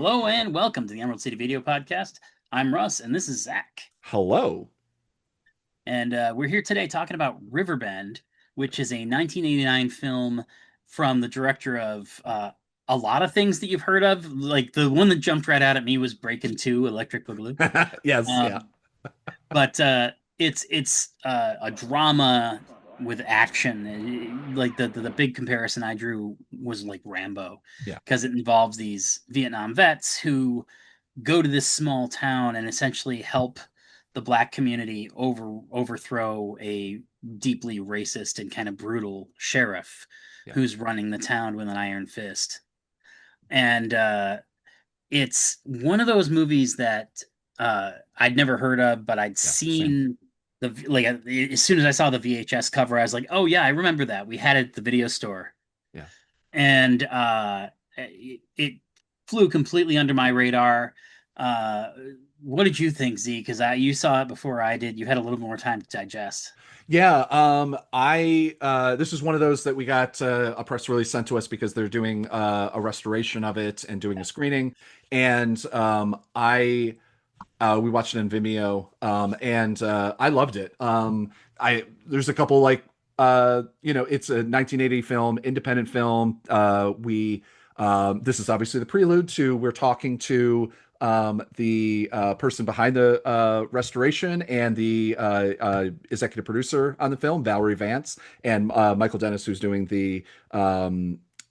Hello and welcome to the Emerald City Video Podcast. I'm Russ and this is Zach. Hello. And we're here today talking about Riverbend, which is a 1989 film from the director of a lot of things that you've heard of. Like the one that jumped right out at me was Breakin' 2, Electric Boogaloo. Yes, yeah. Um, but it's a drama with action. Like the big comparison I drew was like Rambo, Yeah. because it involves these Vietnam vets who go to this small town and essentially help the black community overthrow a deeply racist and kind of brutal sheriff Yeah. who's running the town with an iron fist. And it's one of those movies that I'd never heard of, but I'd Yeah. Same. seen as soon as I saw the VHS cover, I was like, "Oh yeah, I remember that. We had it at the video store." Yeah. And it flew completely under my radar. Uh, what did you think, Z? Because you saw it before I did. You had a little more time to digest. Yeah. I this is one of those that we got a press release sent to us because they're doing a restoration of it and doing a screening. And I we watched it in Vimeo. And I loved it. I there's a couple like it's a 1980 film, independent film. We This is obviously the prelude to we're talking to the person behind the restoration and the executive producer on the film, Valerie Vance, and Michael Dennis, who's doing the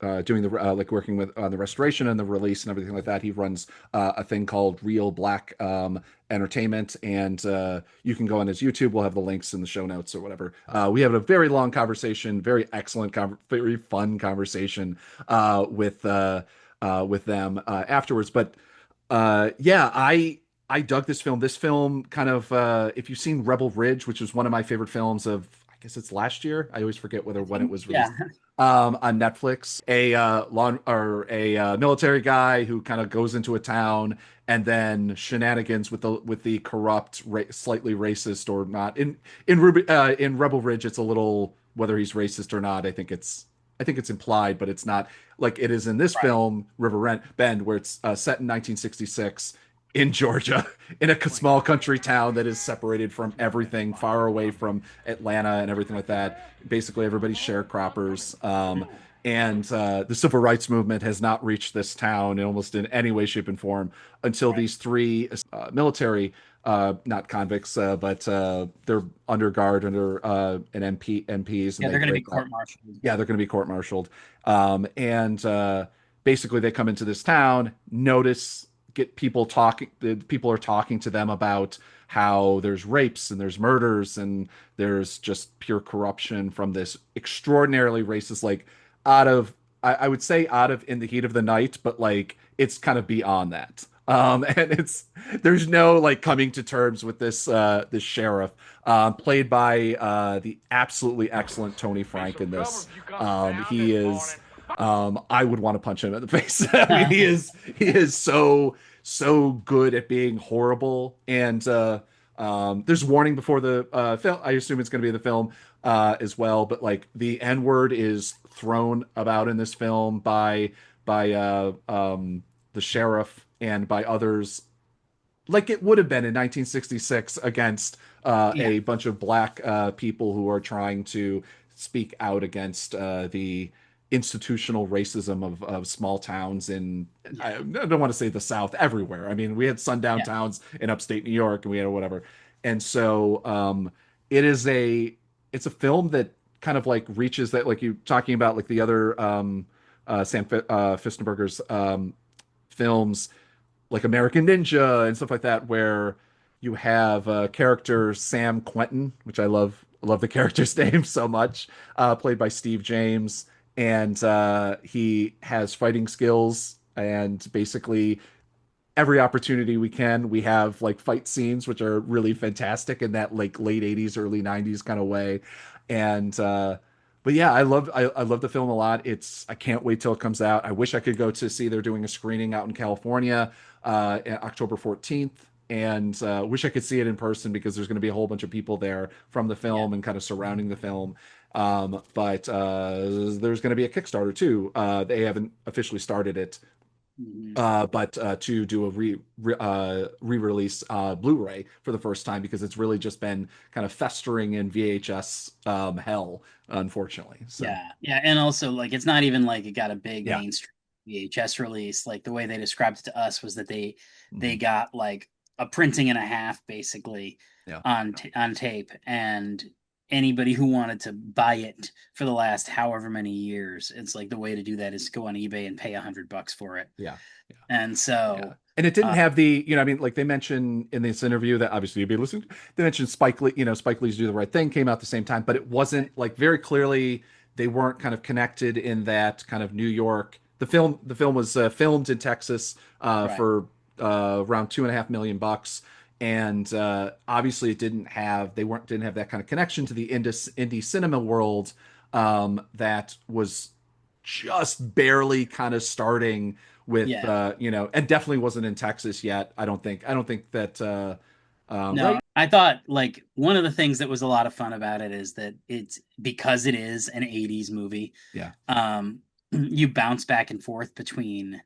like working with on the restoration and the release and everything like that. He runs a thing called Reelblack Entertainment, and you can go on his YouTube. We'll have the links in the show notes or whatever. We have a very long conversation, very excellent, very fun conversation with them afterwards. But yeah, I dug this film. This film kind of if you've seen Rebel Ridge, which was one of my favorite films of, I guess it's last year. I always forget whether I when it think, was yeah, released. On Netflix, a military guy who kind of goes into a town and then shenanigans with the corrupt, slightly racist or not. In Rebel Ridge, it's a little whether he's racist or not. I think it's implied, but it's not like it is in this right. film, Riverbend, where it's set in 1966 in Georgia, in a small country town that is separated from everything, far away from Atlanta and everything like that. Basically, everybody's sharecroppers. And the civil rights movement has not reached this town in almost in any way, shape, and form until Right. these three military, not convicts, but they're under guard under an MPs, and Yeah, they they're going to be break out. court-martialed. Yeah, they're going to be court-martialed. And basically, they come into this town, notice, get people talking. The people are talking to them about how there's rapes and there's murders and there's just pure corruption from this extraordinarily racist, like out of, I would say out of In the Heat of the Night, but like it's kind of beyond that. And it's there's no like coming to terms with this sheriff, played by the absolutely excellent Tony Frank in this. He is I would want to punch him in the face. I mean, he is so good at being horrible. And there's warning before the film. I assume it's going to be the film as well. But like the N word is thrown about in this film by the sheriff and by others, like it would have been in 1966 against Yeah, a bunch of black people who are trying to speak out against the institutional racism of small towns in, yeah, I don't want to say the South, everywhere. I mean, we had sundown yeah, towns in upstate New York and we had whatever. And so it is it's a film that kind of like reaches that, like you talking about like the other Sam Firstenberger's films like American Ninja and stuff like that, where you have character Sam Quentin, which I love the character's name so much, played by Steve James, and he has fighting skills, and basically every opportunity we have like fight scenes which are really fantastic in that like late 80s early 90s kind of way. And but yeah, I love the film a lot. I can't wait till it comes out. I wish I could go to see, they're doing a screening out in California October 14th, and wish I could see it in person because there's going to be a whole bunch of people there from the yeah. film and kind of surrounding the film. But there's going to be a Kickstarter too. They haven't officially started it, Mhm. but to do a re-release Blu-ray for the first time because it's really just been kind of festering in VHS hell, unfortunately. So Yeah, yeah, and also like it's not even like it got a big yeah. mainstream VHS release. Like the way they described it to us was that they Mhm. got like a printing and a half basically Yeah. on tape, and anybody who wanted to buy it for the last however many years, it's like the way to do that is go on eBay and pay $100 for it. Yeah. Yeah. And Yeah. so, And it didn't uh, have the, I mean, like they mentioned in this interview that obviously you'd be listening, they mentioned Spike Lee, Spike Lee's Do the Right Thing came out at the same time, but it wasn't like very clearly they weren't kind of connected in that kind of New York. The film was filmed in Texas right, for around 2.5 million bucks. And obviously didn't have that kind of connection to the indie cinema world that was just barely kind of starting with yeah. and definitely wasn't in Texas yet. I don't think that No, right. I thought like one of the things that was a lot of fun about it is that it's because it is an 80s movie. Yeah, You bounce back and forth between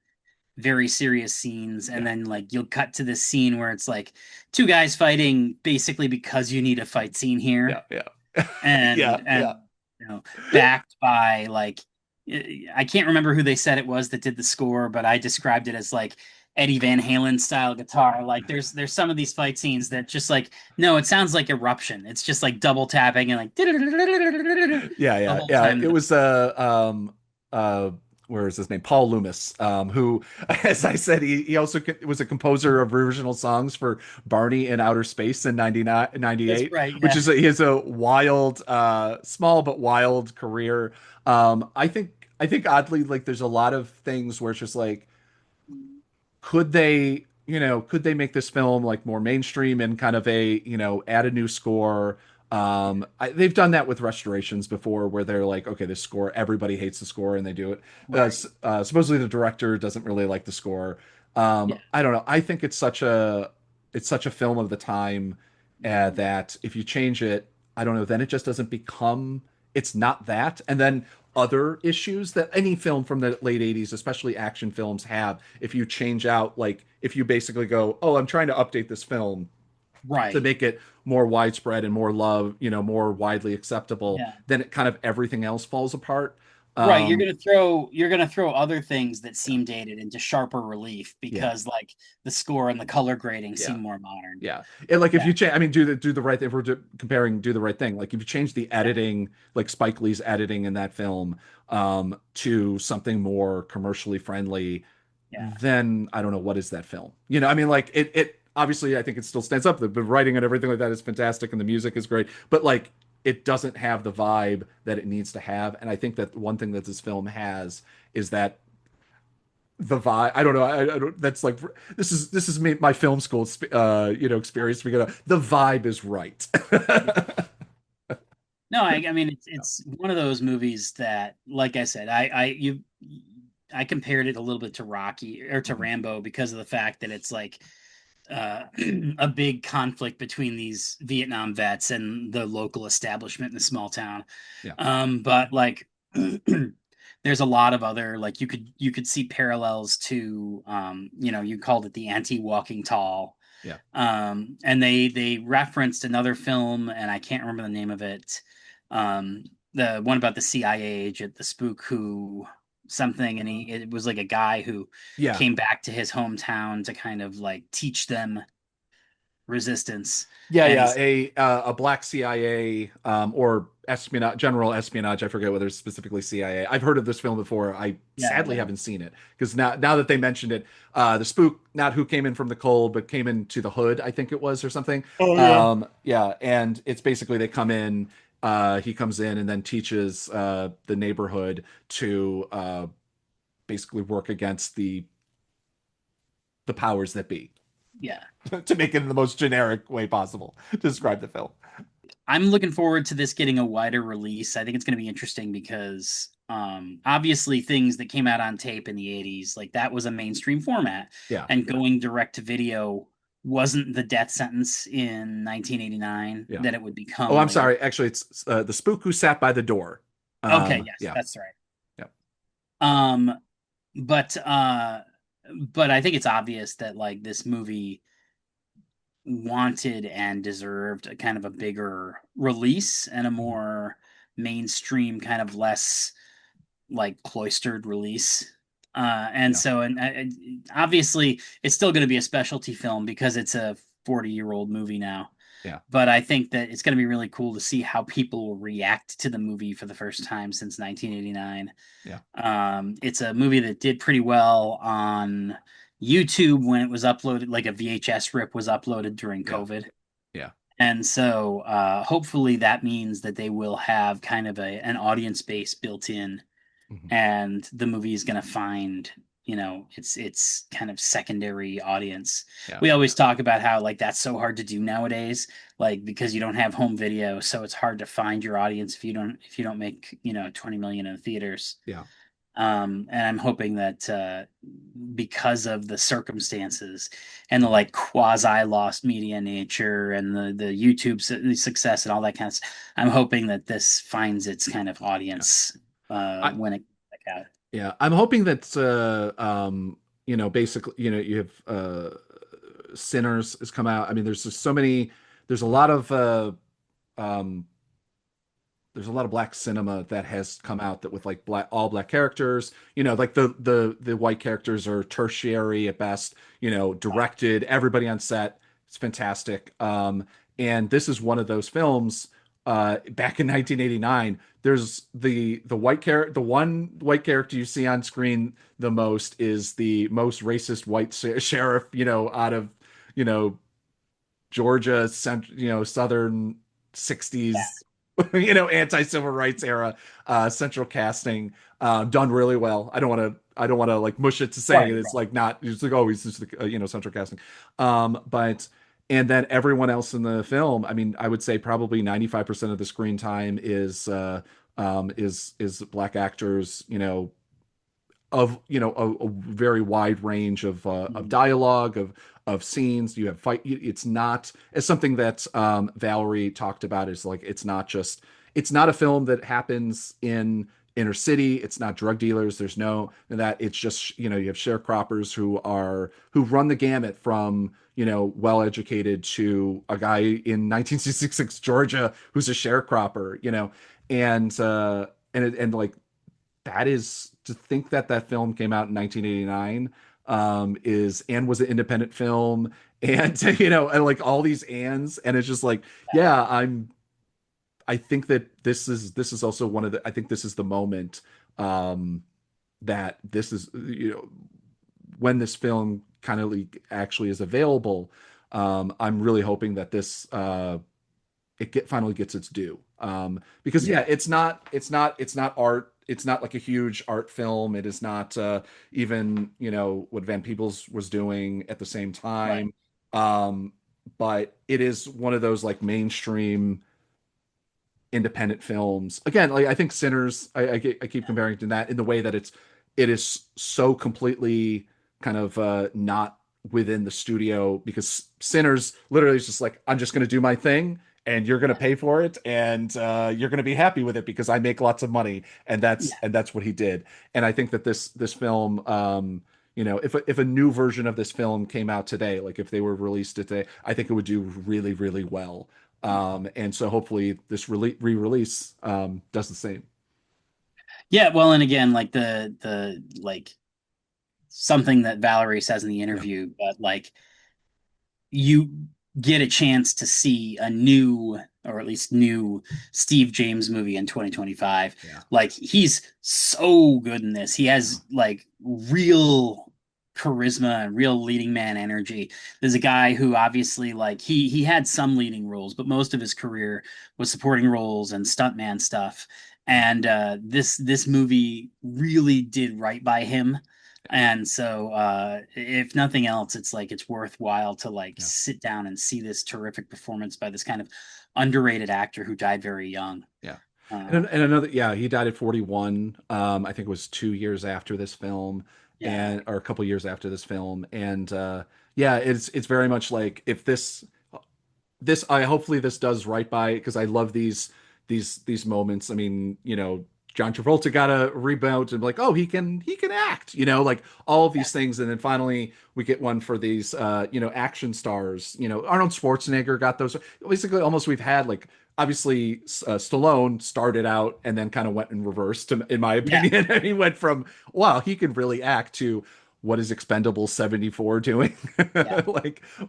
very serious scenes, and yeah, then like you'll cut to this scene where it's like two guys fighting basically because you need a fight scene yeah, here, yeah. Yeah, and yeah. you know, backed by like I can't remember who they said it was that did the score, but I described it as like Eddie Van Halen style guitar. Like there's some of these fight scenes that just like no, it sounds like Eruption. It's just like double tapping and like the Yeah, yeah, whole yeah. time. It was uh where is his name? Paul Loomis, who, as I said, he also was a composer of original songs for Barney in Outer Space in 99 That's 98, right. which Yeah. is he has a wild, small but wild career. I think oddly, like there's a lot of things where it's just like could they make this film like more mainstream and kind of add a new score. They've done that with restorations before where they're like, okay, this score, everybody hates the score and they do it. Right. Supposedly the director doesn't really like the score. Yeah. I don't know. I think it's such a film of the time Mhm. that if you change it, I don't know, then it just doesn't become, it's not that. And then other issues that any film from the late 80s, especially action films, have. If you change out, like, if you basically go, oh, I'm trying to update this film to Right. make it more widespread and more love, more widely acceptable, Yeah. then it kind of everything else falls apart. Right. You're Um, gonna throw other things that yeah, seem dated into sharper relief yeah, because like the score and the color grading yeah. seem more modern. Yeah. And like if Yeah. you change, I mean, do the right thing. If we're comparing Do the Right Thing, like if you change the Yeah. editing, like Spike Lee's editing in that film, to something more commercially friendly, Yeah. then I don't know what is that film. I mean, like it obviously I think it still stands up. The writing and everything like that is fantastic, and the music is great, but like it doesn't have the vibe that it needs to have. And I think that one thing that this film has is that the vibe. I don't know. I don't. That's like this is me, my film school experience. Because the vibe is right. No, I mean Yeah. it's one of those movies that, like I said, I compared it a little bit to Rocky or to Mhm. Rambo because of the fact that it's like uh, a big conflict between these Vietnam vets and the local establishment in the small town. Yeah. But like, there's a lot of other like you could see parallels to you called it the anti-walking tall. Yeah. And they referenced another film, and I can't remember the name of it. The one about the CIA agent, the spook who something, and it was like a guy who Yeah. came back to his hometown to kind of like teach them resistance. Yeah, And yeah, he's a black CIA or espionage, general espionage. I forget whether it's specifically CIA. I've heard of this film before. I yeah, sadly yeah. haven't seen it because now that they mentioned it, the spook, not who came in from the cold, but came into the hood, I think it was, or something. Oh yeah. Yeah, and it's basically they come in. He comes in and then teaches the neighborhood to basically work against the powers that be, Yeah. to make it in the most generic way possible to describe the film. I'm looking forward to this getting a wider release. I think it's going to be interesting because obviously things that came out on tape in the 80s, like that was a mainstream format, Yeah. and going direct to video wasn't the death sentence in 1989 Yeah. that it would Oh, become I'm later. sorry. Actually, it's the spook who sat by the door. Okay, yes, Yeah. that's right. Yeah. Um but but I think it's obvious that like this movie wanted and deserved a kind of a bigger release and a Mhm. more mainstream, kind of less like cloistered release. And Yeah, so, and obviously, it's still going to be a specialty film because it's a 40-year-old movie now. yeah, But I think that it's going to be really cool to see how people will react to the movie for the first time since 1989. yeah, It's a movie that did pretty well on YouTube when it was uploaded, like a VHS rip was uploaded during yeah, COVID. yeah. And so hopefully that means that they will have kind of an audience base built in, Mhm. and the movie is going to find, its kind of secondary audience. Yeah. We always talk about how like that's so hard to do nowadays, like because you don't have home video, so it's hard to find your audience if you don't make 20 million in theaters. Yeah. And I'm hoping that because of the circumstances and the like quasi lost media nature and the YouTube success and all that kind of stuff, I'm hoping that this finds its kind of Yeah. audience I when it out. yeah, I'm hoping that basically, you have Sinners has come out. I mean, there's just so many there's a lot of um there's a lot of black cinema that has come out that with like all black characters, like the white characters are tertiary at best, directed everybody on set. It's fantastic. And this is one of those films back in 1989. There's the one white character you see on screen the most is the most racist white sheriff, out of, you know, Georgia, southern 60s, anti-civil rights era, central casting, done really well. I don't want to like mush it to saying Right, it. It's right. like not, it's like, oh, he's just, central casting. But, and then everyone else in the film, I mean, I would say probably 95% of the screen time is black actors, of a very wide range of Mhm. dialogue of scenes. You have fight. It's not as something that Valerie talked about, is like it's not a film that happens in inner city. It's not drug dealers. There's no that. It's just, you have sharecroppers who run the gamut from, well educated to a guy in 1966 Georgia who's a sharecropper, and like, that is, to think that that film came out in 1989, is and was an independent film, and and like all these ands, and it's just like, yeah, I think that this is also one of the I think this is the moment, that this is, when this film kind of actually is available. I'm really hoping that this finally gets its due. Because yeah, Yeah, it's not art. It's not like a huge art film. It is not even, what Van Peebles was doing at the same right. time. Um, but it is one of those like mainstream independent films. Again, like I think Sinners, I keep comparing to that in the way that it is so completely kind of not within the studio, because Sinners literally is just like, I'm just going to do my thing and you're going to pay for it, and you're going to be happy with it because I make lots of money, and Yeah, that's what he did. And I think that this film, if a new version of this film came out today, like if they were released today, I think it would do really, really well. And so hopefully this re-release does the same. yeah. Well, and again, like the like something that Valerie says in the Yeah, interview, but like you get a chance to see a new, or at least new, Steve James movie in 2025. yeah, Like he's so good in this. He yeah, has like real charisma and real leading man energy. There's a guy who obviously like he had some leading roles, but most of his career was supporting roles and stuntman stuff. yeah, And this movie really did right by him, and so, if nothing else, it's like it's worthwhile to like yeah, sit down and see this terrific performance by this kind of underrated actor who died very young. yeah. And, Uh, and another, yeah, he died at 41. I think it was 2 years after this film, yeah, and or a couple years after this film. And yeah, it's very much like, if I hopefully this does right by, because I love these moments. I mean, John Travolta got a reboot and like, oh, he can act, like all of these things. And then finally we get one for these, action stars, Arnold Schwarzenegger got those. Basically almost we've had like, obviously Stallone started out and then kind of went in reverse in my opinion. And he went from, wow, he can really act to what is Expendable 74 doing?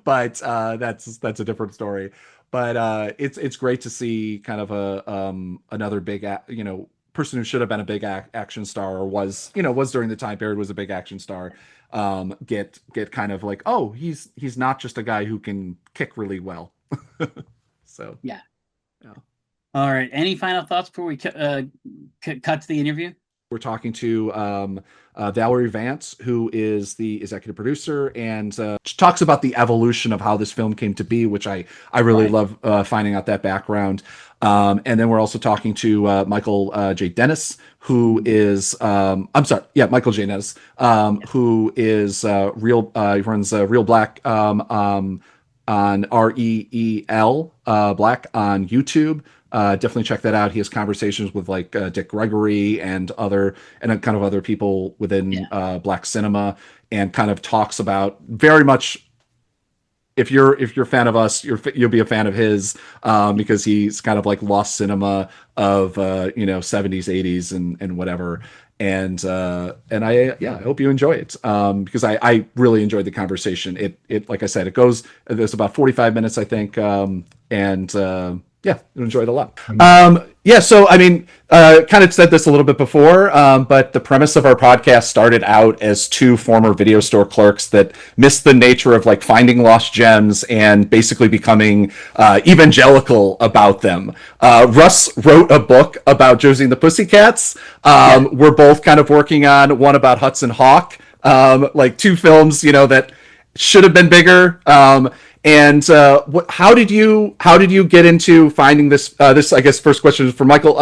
But that's a different story. But it's great to see kind of another big, person who should have been a big action star or was during the time period was a big action star, get kind of like, oh, he's not just a guy who can kick really well. So yeah. All right, any final thoughts before we cut to the interview? We're talking to Valerie Vance, who is the executive producer, and talks about the evolution of how this film came to be, which I really love finding out that background. And then we're also talking to Michael J. Dennis, who is Michael J. Dennis, who is he runs Reelblack on REEL Black on YouTube. Definitely check that out. He has conversations with like Dick Gregory and kind of other people within Black cinema, and kind of talks about very much. If you're a fan of us, you'll be a fan of his, because he's kind of like lost cinema of 70s, 80s, and whatever. And I hope you enjoy it, because I really enjoyed the conversation. It like I said, there's about 45 minutes, I think, and yeah, enjoyed it a lot. So I mean, kind of said this a little bit before, but the premise of our podcast started out as two former video store clerks that missed the nature of like finding lost gems and basically becoming evangelical about them. Russ wrote a book about Josie and the Pussycats. We're both kind of working on one about Hudson Hawk, like two films, that should have been bigger. And how did you get into finding this? This, I guess, first question is for Michael.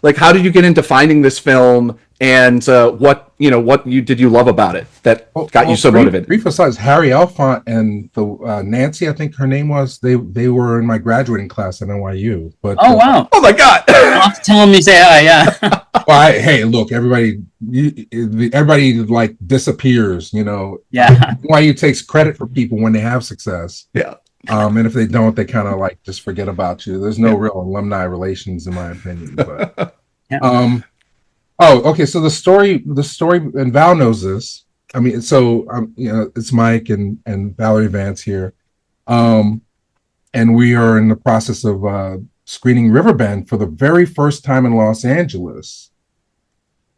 Like, how did you get into finding this film, and what did you love about it that got you so motivated? Brief aside, Harry Alphont and the Nancy, I think her name was. They were in my graduating class at NYU. But wow! Oh my God! I'll have to tell them you say hi. Yeah. Well, hey, look, everybody like disappears. Yeah. NYU takes credit for people when they have success. Yeah. And if they don't, they kind of like just forget about you. There's no real alumni relations, in my opinion. But okay. So the story, and Val knows this. I mean, so it's Mike and Valerie Vance here, and we are in the process of screening Riverbend for the very first time in Los Angeles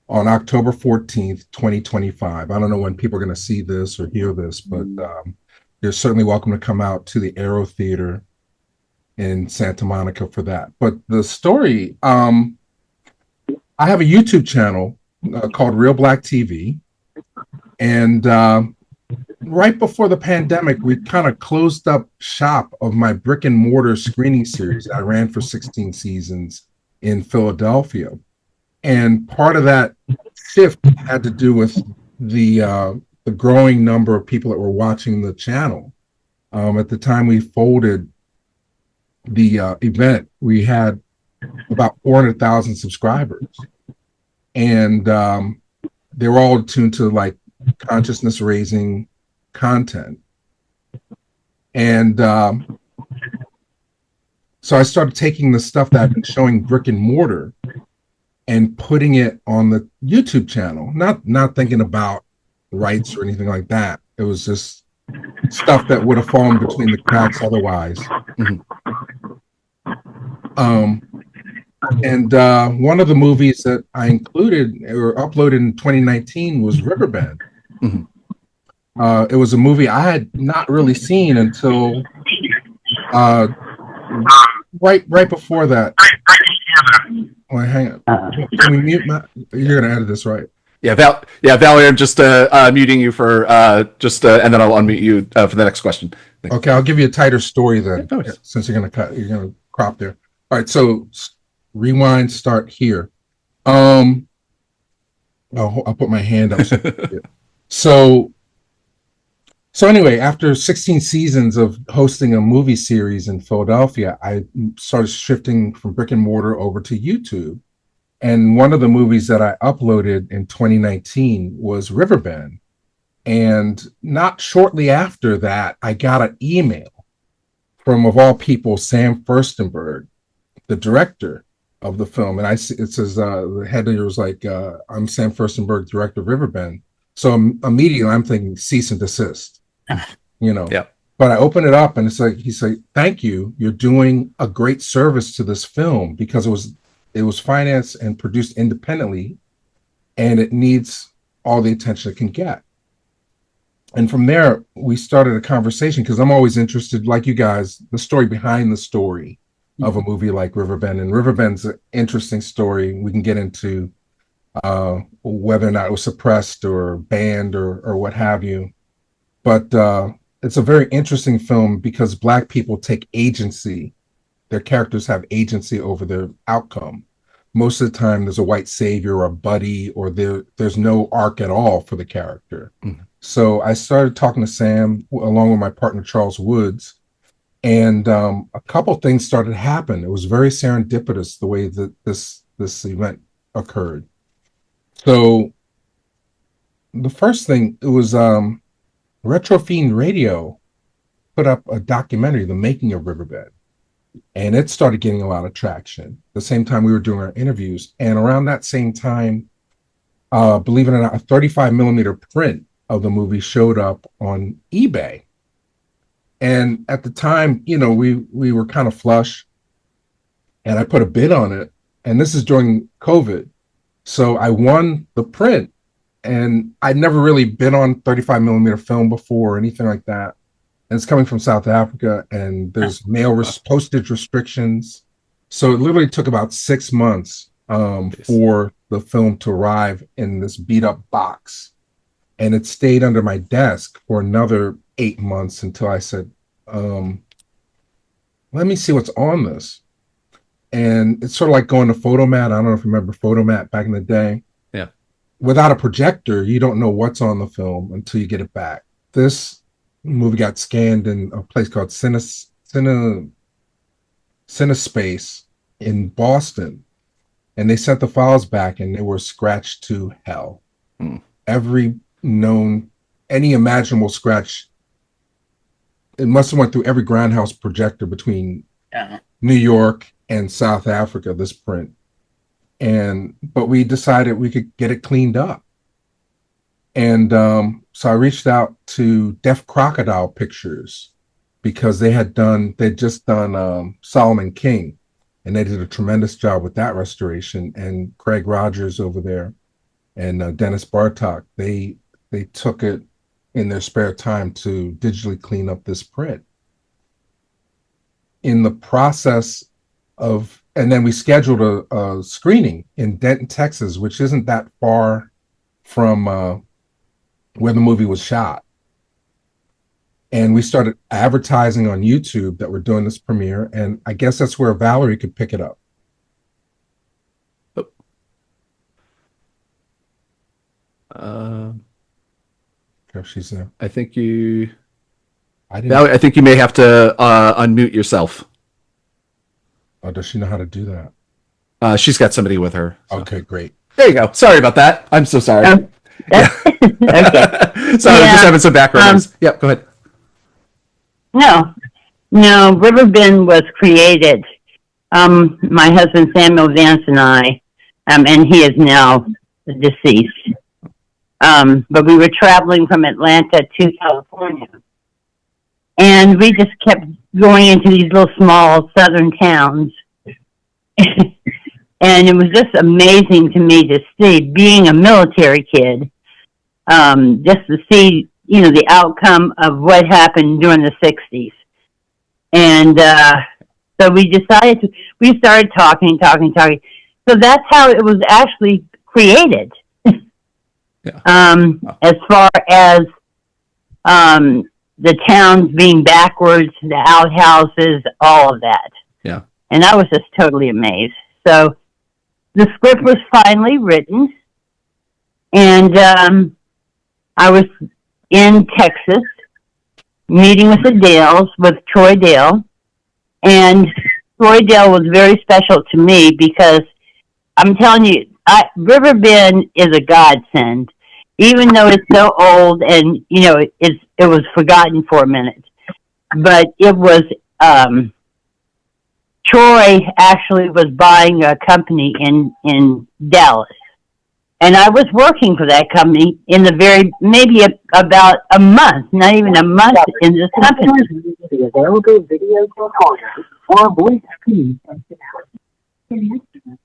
on October 14th, 2025. I don't know when people are going to see this or hear this, but you're certainly welcome to come out to the Aero Theatre in Santa Monica for that. But the story, I have a YouTube channel called Reelblack TV. And right before the pandemic, we kind of closed up shop of my brick and mortar screening series I ran for 16 seasons in Philadelphia. And part of that shift had to do with the growing number of people that were watching the channel. At the time we folded the event, we had about 400,000 subscribers. And they were all tuned to like consciousness raising content. And so I started taking the stuff that I've been showing brick and mortar and putting it on the YouTube channel, not thinking about rights or anything like that. It was just stuff that would have fallen between the cracks otherwise. And one of the movies that I included or uploaded in 2019 was Riverbend. It was a movie I had not really seen until right before that. Well, hang on. Can we mute my? You're gonna edit this, right? Yeah, Valerie, I'm just muting you for and then I'll unmute you for the next question. Thanks. Okay, I'll give you a tighter story then, since you're gonna crop there. All right, so rewind, start here. I'll put my hand up. So anyway, after 16 seasons of hosting a movie series in Philadelphia, I started shifting from brick and mortar over to YouTube. And one of the movies that I uploaded in 2019 was Riverbend. And not shortly after that, I got an email from, of all people, Sam Firstenberg, the director of the film. And it says, the header was like, I'm Sam Firstenberg, director of Riverbend. So immediately I'm thinking cease and desist, Yeah. But I open it up and it's like, he's like, thank you. You're doing a great service to this film because it was financed and produced independently and it needs all the attention it can get. And from there, we started a conversation because I'm always interested, like you guys, the story behind the story of a movie like Riverbend. And Riverbend's an interesting story. We can get into whether or not it was suppressed or banned or what have you. But it's a very interesting film because Black people take agency. Their characters have agency over their outcome. Most of the time, there's a white savior or a buddy, or there's no arc at all for the character. Mm-hmm. So I started talking to Sam along with my partner, Charles Woods, and a couple things started to happen. It was very serendipitous the way that this event occurred. So the first thing, it was Retro Fiend Radio put up a documentary, The Making of Riverbend, and it started getting a lot of traction. The same time we were doing our interviews, and around that same time, believe it or not, a 35 millimeter print of the movie showed up on eBay. And at the time, we were kind of flush, and I put a bid on it. And this is during COVID. So I won the print, and I'd never really been on 35 millimeter film before or anything like that. And it's coming from South Africa, and there's postage restrictions. So it literally took about 6 months for the film to arrive in this beat up box. And it stayed under my desk for another 8 months until I said, let me see what's on this. And it's sort of like going to Photomat. I don't know if you remember Photomat back in the day. Yeah. Without a projector, you don't know what's on the film until you get it back. This movie got scanned in a place called Cinespace in Boston. And they sent the files back and they were scratched to hell. Every any imaginable scratch. It must have went through every grindhouse projector between New York and South Africa, this print. But we decided we could get it cleaned up. And so I reached out to Deaf Crocodile Pictures because they'd just done Solomon King, and they did a tremendous job with that restoration. And Craig Rogers over there and Dennis Bartok, they took it in their spare time to digitally clean up this print. In the process of, and then we scheduled a screening in Denton, Texas, which isn't that far from where the movie was shot. And we started advertising on YouTube that we're doing this premiere, and I guess that's where Valerie could pick it up. If she's there. I think you. I think you may have to unmute yourself. Oh, does she know how to do that? She's got somebody with her. So. Okay, great. There you go. Sorry about that. I'm so sorry. Okay. Sorry, we're just having some background noise. Yep, go ahead. No, Riverbend was created. My husband Samuel Vance and I, and he is now deceased. But we were traveling from Atlanta to California. And we just kept going into these little small southern towns. And it was just amazing to me to see, being a military kid, just to see, the outcome of what happened during the 60s. And so we started talking. So that's how it was actually created. As far as the towns being backwards, the outhouses, all of that. Yeah. And I was just totally amazed. So the script was finally written, and I was in Texas meeting with the Dales, with Troy Dale. And Troy Dale was very special to me because I'm telling you, Riverbend is a godsend, even though it's so old and it was forgotten for a minute. But it was Troy actually was buying a company in Dallas, and I was working for that company in maybe about a month, not even a month in this company.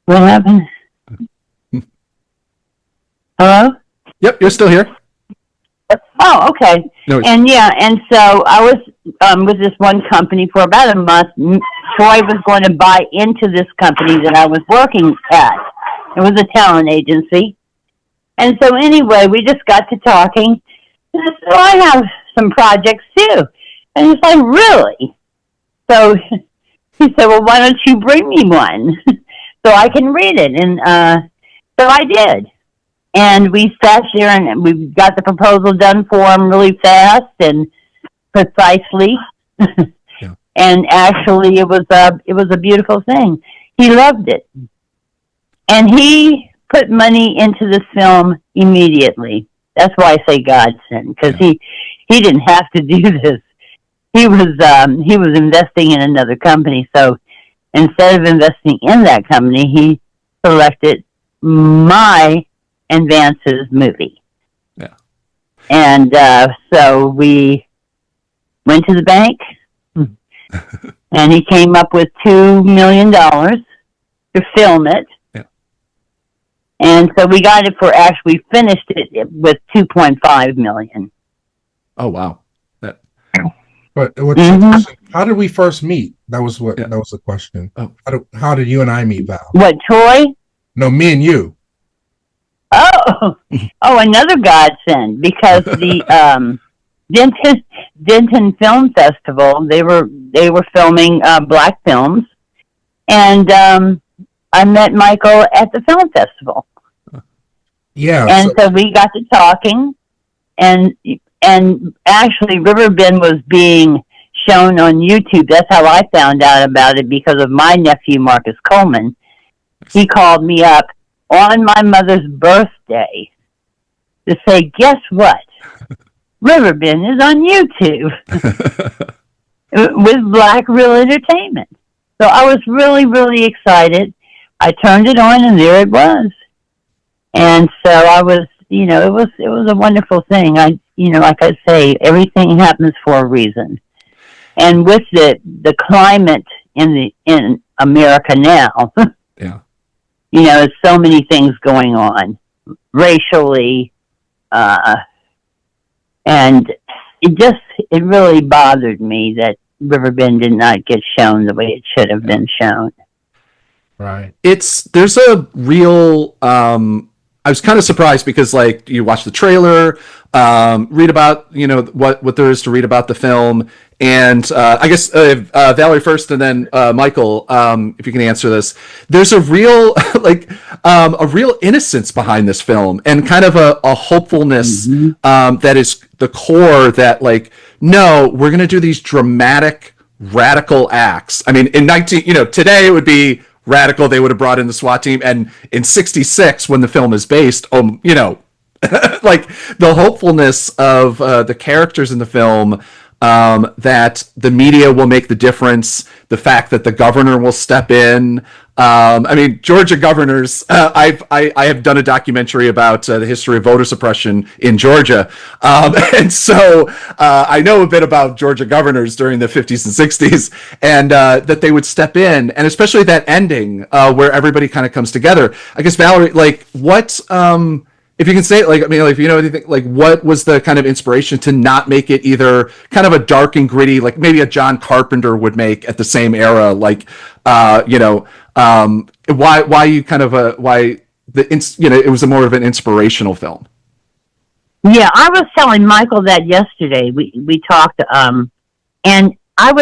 What happened? Hello? Yep, you're still here. Oh, okay. No, and so I was with this one company for about a month. Troy was going to buy into this company that I was working at. It was a talent agency. And so anyway, we just got to talking. And I said, I have some projects too. And he's like, really? So he said, well, why don't you bring me one so I can read it? And so I did. And we sat there and we got the proposal done for him really fast and precisely. Yeah. And actually, it was a beautiful thing. He loved it, and he put money into this film immediately. That's why I say godsend, because he didn't have to do this. He was investing in another company, so instead of investing in that company, he selected my and Vance's movie. Yeah. And so we went to the bank, and he came up with $2 million to film it. Yeah. And so we got it we finished it with $2.5 million. Oh, wow. But how did we first meet? That was the question. Oh. How did you and I meet, Val? What, Troy? No, me and you. Oh, another godsend, because the Denton Film Festival, they were filming black films, and I met Michael at the film festival. Yeah, and so we got to talking, and actually Riverbend was being shown on YouTube. That's how I found out about it, because of my nephew Marcus Coleman. He called me up on my mother's birthday to say, guess what? Riverbend is on YouTube with Black Real Entertainment. So I was really, really excited. I turned it on, and there it was. And so I was, it was a wonderful thing. Like I say, everything happens for a reason. And with the climate in America now, yeah. There's so many things going on racially, and it really bothered me that Riverbend did not get shown the way it should have been shown. Right. There's a real, I was kind of surprised because, like, you watch the trailer, read about, what there is to read about the film. And I guess Valerie first, and then Michael, if you can answer this. There's a real a real innocence behind this film, and kind of a hopefulness that is the core. That, like, no, we're going to do these dramatic, radical acts. I mean, today it would be radical. They would have brought in the SWAT team, and in '66, when the film is based, like the hopefulness of the characters in the film. That the media will make the difference, the fact that the governor will step in. I mean, Georgia governors, I have done a documentary about the history of voter suppression in Georgia. And so I know a bit about Georgia governors during the 50s and 60s, and that they would step in, and especially that ending where everybody kind of comes together. I guess, Valerie, like, what... if you can say, like, I mean, like, if you know anything, like, what was the kind of inspiration to not make it either kind of a dark and gritty, like maybe a John Carpenter would make at the same era, like, why you kind of it was a more of an inspirational film. Yeah, I was telling Michael that yesterday. We talked, and I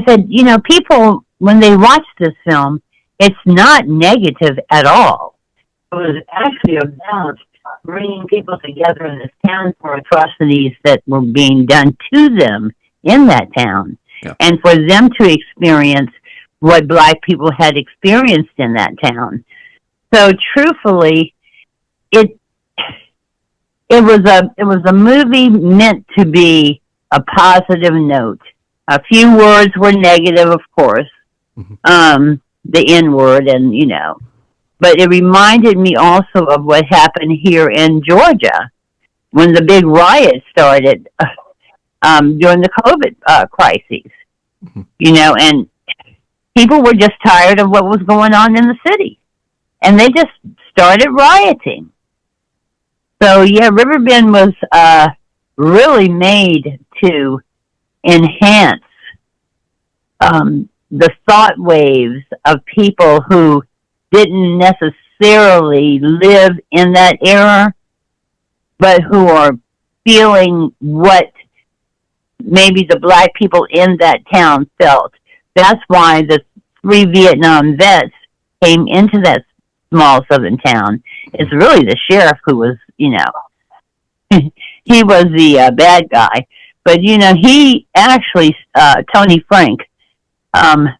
said, people, when they watch this film, it's not negative at all. It was actually about bringing people together in this town for atrocities that were being done to them in that town. Yeah. And for them to experience what Black people had experienced in that town. So truthfully, it it was a movie meant to be a positive note. A few words were negative, of course, the N word, and but it reminded me also of what happened here in Georgia when the big riot started during the COVID crises. And people were just tired of what was going on in the city, and they just started rioting. So yeah, Riverbend was really made to enhance the thought waves of people who didn't necessarily live in that era, but who are feeling what maybe the black people in that town felt. That's why the 3 Vietnam vets came into that small southern town. It's really the sheriff who was, he was the bad guy. But, he actually, Tony Frank,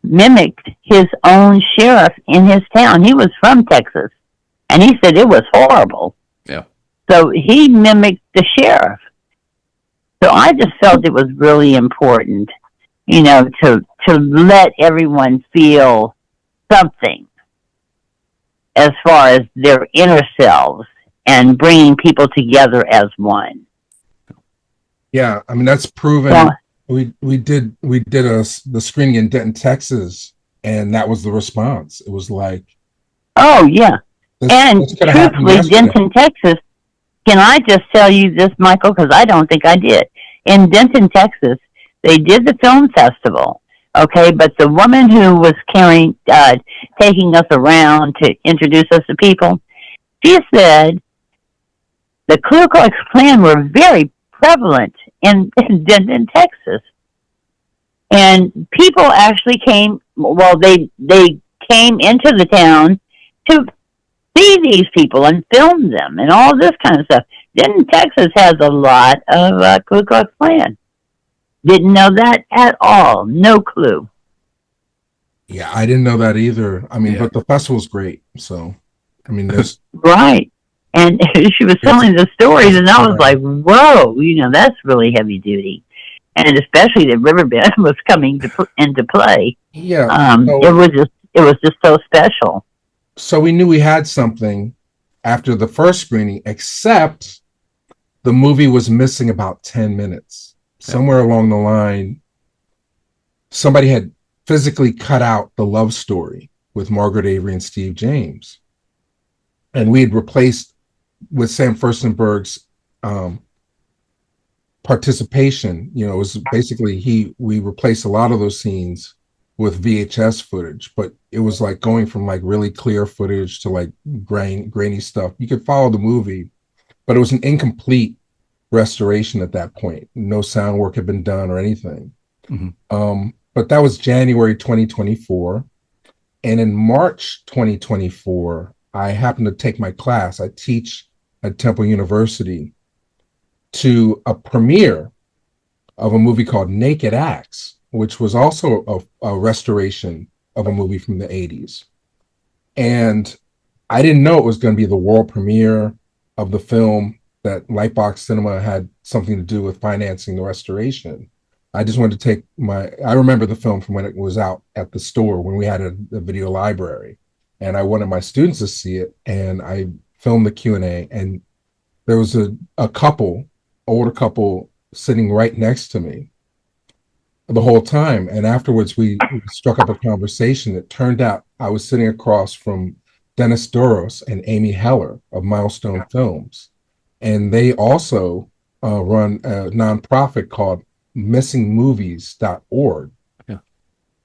mimicked his own sheriff in his town. He was from Texas, and he said it was horrible. Yeah. So he mimicked the sheriff. So I just felt it was really important, to let everyone feel something as far as their inner selves and bringing people together as one. Yeah, I mean that's proven. Well, we did the screening in Denton, Texas, and that was the response. It was like, oh yeah, and this could have happened truthfully, yesterday. Denton, Texas. Can I just tell you this, Michael? Because I don't think I did. In Denton, Texas, they did the film festival. Okay, but the woman who was taking us around to introduce us to people, she said the Ku Klux Klan were very prevalent in Denton, Texas. And people actually came, they came into the town to see these people and film them and all this kind of stuff. Denton, Texas has a lot of Ku Klux Klan. Didn't know that at all. No clue. Yeah, I didn't know that either. I mean, but the festival's great. So, I mean, there's right. And she was telling the stories, and I was like, whoa, that's really heavy duty. And especially that Riverbend was coming into play. Yeah. It was just so special. So we knew we had something after the first screening, except the movie was missing about 10 minutes. Somewhere along the line, somebody had physically cut out the love story with Margaret, Avery, and Steve James. And we had replaced with Sam Firstenberg's participation. It was basically we replaced a lot of those scenes with VHS footage, but it was like going from like really clear footage to like grainy stuff. You could follow the movie, but it was an incomplete restoration at that point. No sound work had been done or anything. But that was January 2024. And in March 2024, I happened to take my class. I teach at Temple University to a premiere of a movie called Naked Acts, which was also a restoration of a movie from the 80s. And I didn't know it was going to be the world premiere of the film, that Lightbox Cinema had something to do with financing the restoration. I just wanted to take I remember the film from when it was out at the store when we had a video library, and I wanted my students to see it, and I filmed the Q&A, and there was a older couple sitting right next to me the whole time. And afterwards we struck up a conversation. It turned out I was sitting across from Dennis Douros and Amy Heller of Milestone Films. And they also run a nonprofit called missingmovies.org. Yeah.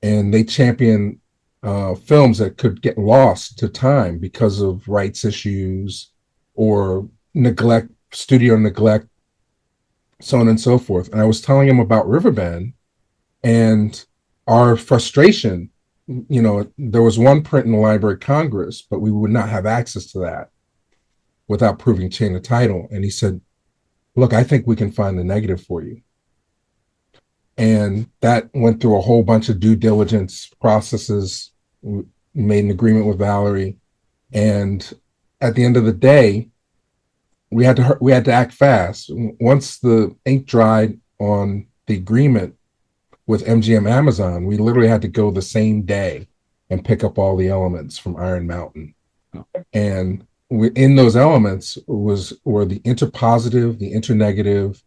And they champion films that could get lost to time because of rights issues or neglect, studio neglect, so on and so forth. And I was telling him about Riverbend and our frustration. There was one print in the Library of Congress, but we would not have access to that without proving chain of title. And he said, look, I think we can find the negative for you. And that went through a whole bunch of due diligence processes. We made an agreement with Valerie. And at the end of the day, we had to act fast. Once the ink dried on the agreement with MGM Amazon, we literally had to go the same day and pick up all the elements from Iron Mountain. Oh. And in those elements were the interpositive, the internegative,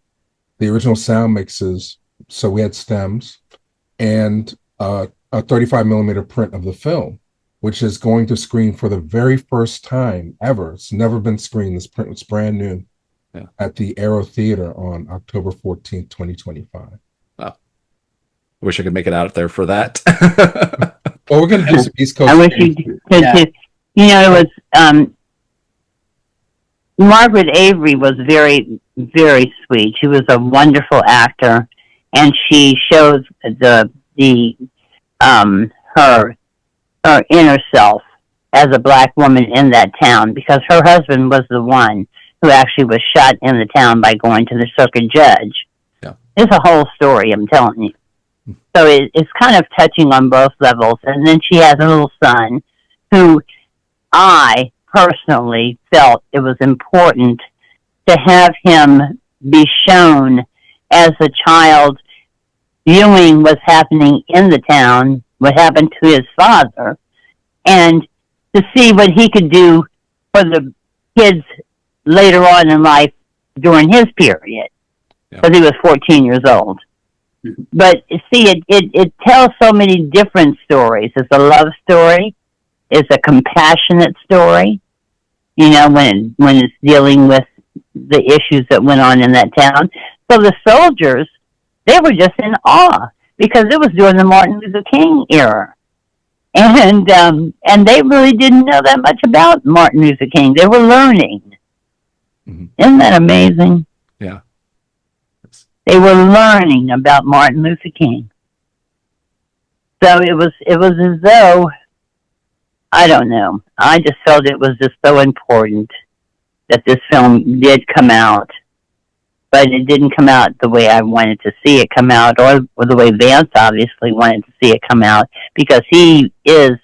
the original sound mixes. So we had stems and a 35 millimeter print of the film, which is going to screen for the very first time ever. It's never been screened. This print was brand new at the Aero Theatre on October 14th, 2025. Wow. I wish I could make it out there for that. Well, we're going to do some East Coast. I wish you could. Yeah. It was Margaret Avery was very, very sweet. She was a wonderful actor, and she shows her inner self as a black woman in that town, because her husband was the one who actually was shot in the town by going to the circuit judge. Yeah. It's a whole story, I'm telling you. So it's kind of touching on both levels. And then she has a little son who I personally felt it was important to have him be shown as a child viewing what's happening in the town, what happened to his father, and to see what he could do for the kids later on in life during his period, because he was 14 years old. But see, it tells so many different stories. It's a love story. It's a compassionate story. When it's dealing with the issues that went on in that town. So the soldiers, they were just in awe, because it was during the Martin Luther King era, and they really didn't know that much about Martin Luther King. They were learning. Mm-hmm. Isn't that amazing? Yeah. They were learning about Martin Luther King. So it was as though, I don't know, I just felt it was just so important that this film did come out, but it didn't come out the way I wanted to see it come out, or the way Vance obviously wanted to see it come out, because he was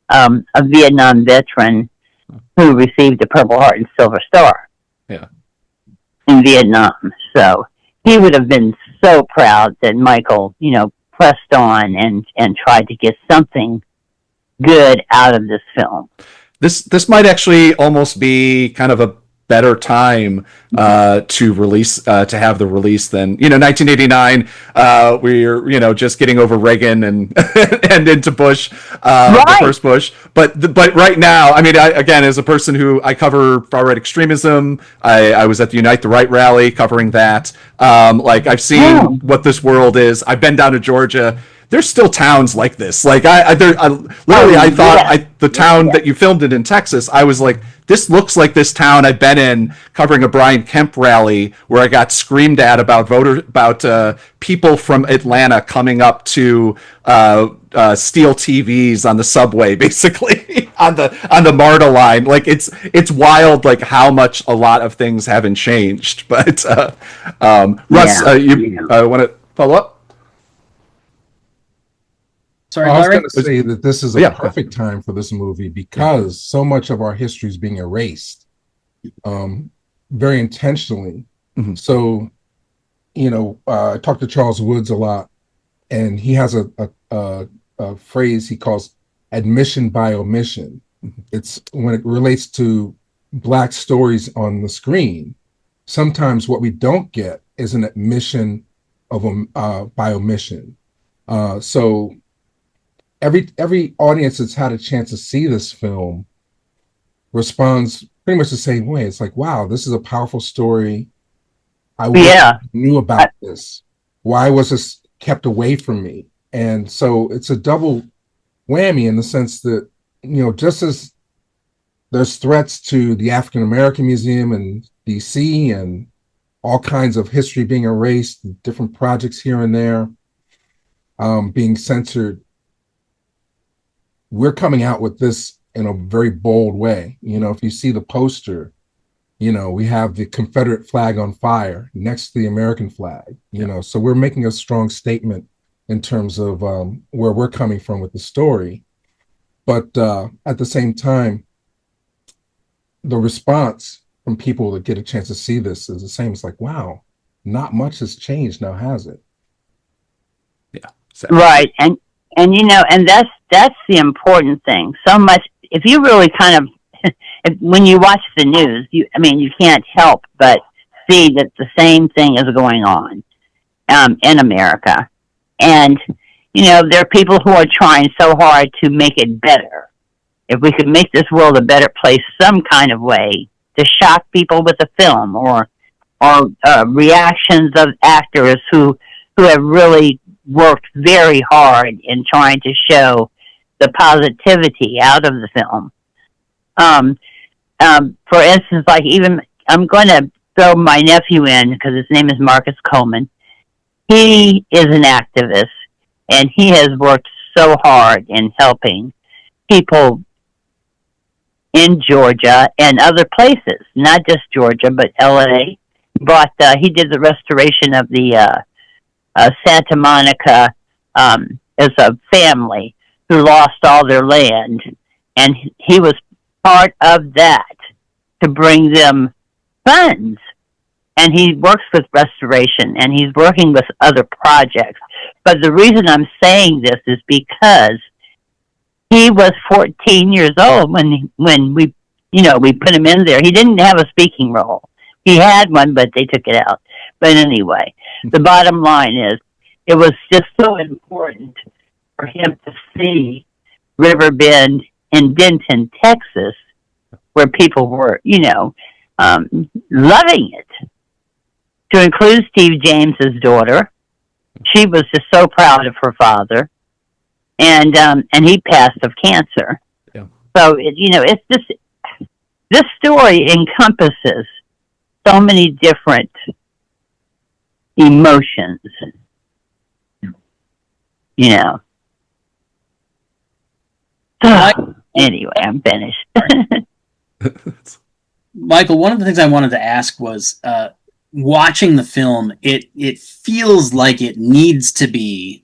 a Vietnam veteran who received the Purple Heart and Silver Star. Yeah. In Vietnam. So he would have been so proud that Michael, pressed on and tried to get something good out of this film. This might actually almost be kind of a better time to release to have the release than 1989. We're just getting over Reagan and and into Bush, the first Bush. But right now, I mean, again, as a person who I cover far right extremism, I was at the Unite the Right rally covering that. I've seen what this world is. I've been down to Georgia. There's still towns like this. Like I thought the town that you filmed it in Texas, I was like, this looks like this town I've been in covering a Brian Kemp rally where I got screamed at about people from Atlanta coming up to steal TVs on the subway, basically on the MARTA line. Like it's wild, like how much a lot of things haven't changed. But Russ, you want to follow up? Sorry, I was going to say that this is a perfect time for this movie, because so much of our history is being erased, very intentionally. Mm-hmm. So, I talked to Charles Woods a lot, and he has a phrase he calls admission by omission. Mm-hmm. It's when it relates to Black stories on the screen. Sometimes what we don't get is an admission of by omission. So every audience that's had a chance to see this film responds pretty much the same way. It's like, wow, this is a powerful story. I knew about this. Why was this kept away from me? And so it's a double whammy in the sense that, just as there's threats to the African American Museum in DC and all kinds of history being erased, different projects here and there being censored, we're coming out with this in a very bold way. If you see the poster, we have the Confederate flag on fire next to the American flag, so we're making a strong statement in terms of where we're coming from with the story. But at the same time, the response from people that get a chance to see this is the same. It's like, wow, not much has changed now, has it? Yeah. So, Right. And and that's the important thing. So much, if you really kind of, when you watch the news, you can't help but see that the same thing is going on in America. And, there are people who are trying so hard to make it better. If we could make this world a better place some kind of way, to shock people with a film, or reactions of actors who have really worked very hard in trying to show the positivity out of the film. For instance, like, even, I'm going to throw my nephew in because his name is Marcus Coleman. He is an activist, and he has worked so hard in helping people in Georgia and other places, not just Georgia, but LA. But he did the restoration of the Santa Monica, as a family who lost all their land, and he was part of that to bring them funds. And he works with restoration, and he's working with other projects. But the reason I'm saying this is because he was 14 years old when we put him in there. He didn't have a speaking role. He had one, but they took it out. But anyway, the bottom line is, it was just so important for him to see Riverbend in Denton, Texas, where people were, loving it. To include Steve James's daughter, she was just so proud of her father, and he passed of cancer. Yeah. So it's just, this story encompasses so many different emotions. Anyway, I'm finished. Michael, one of the things I wanted to ask was, watching the film, it feels like it needs to be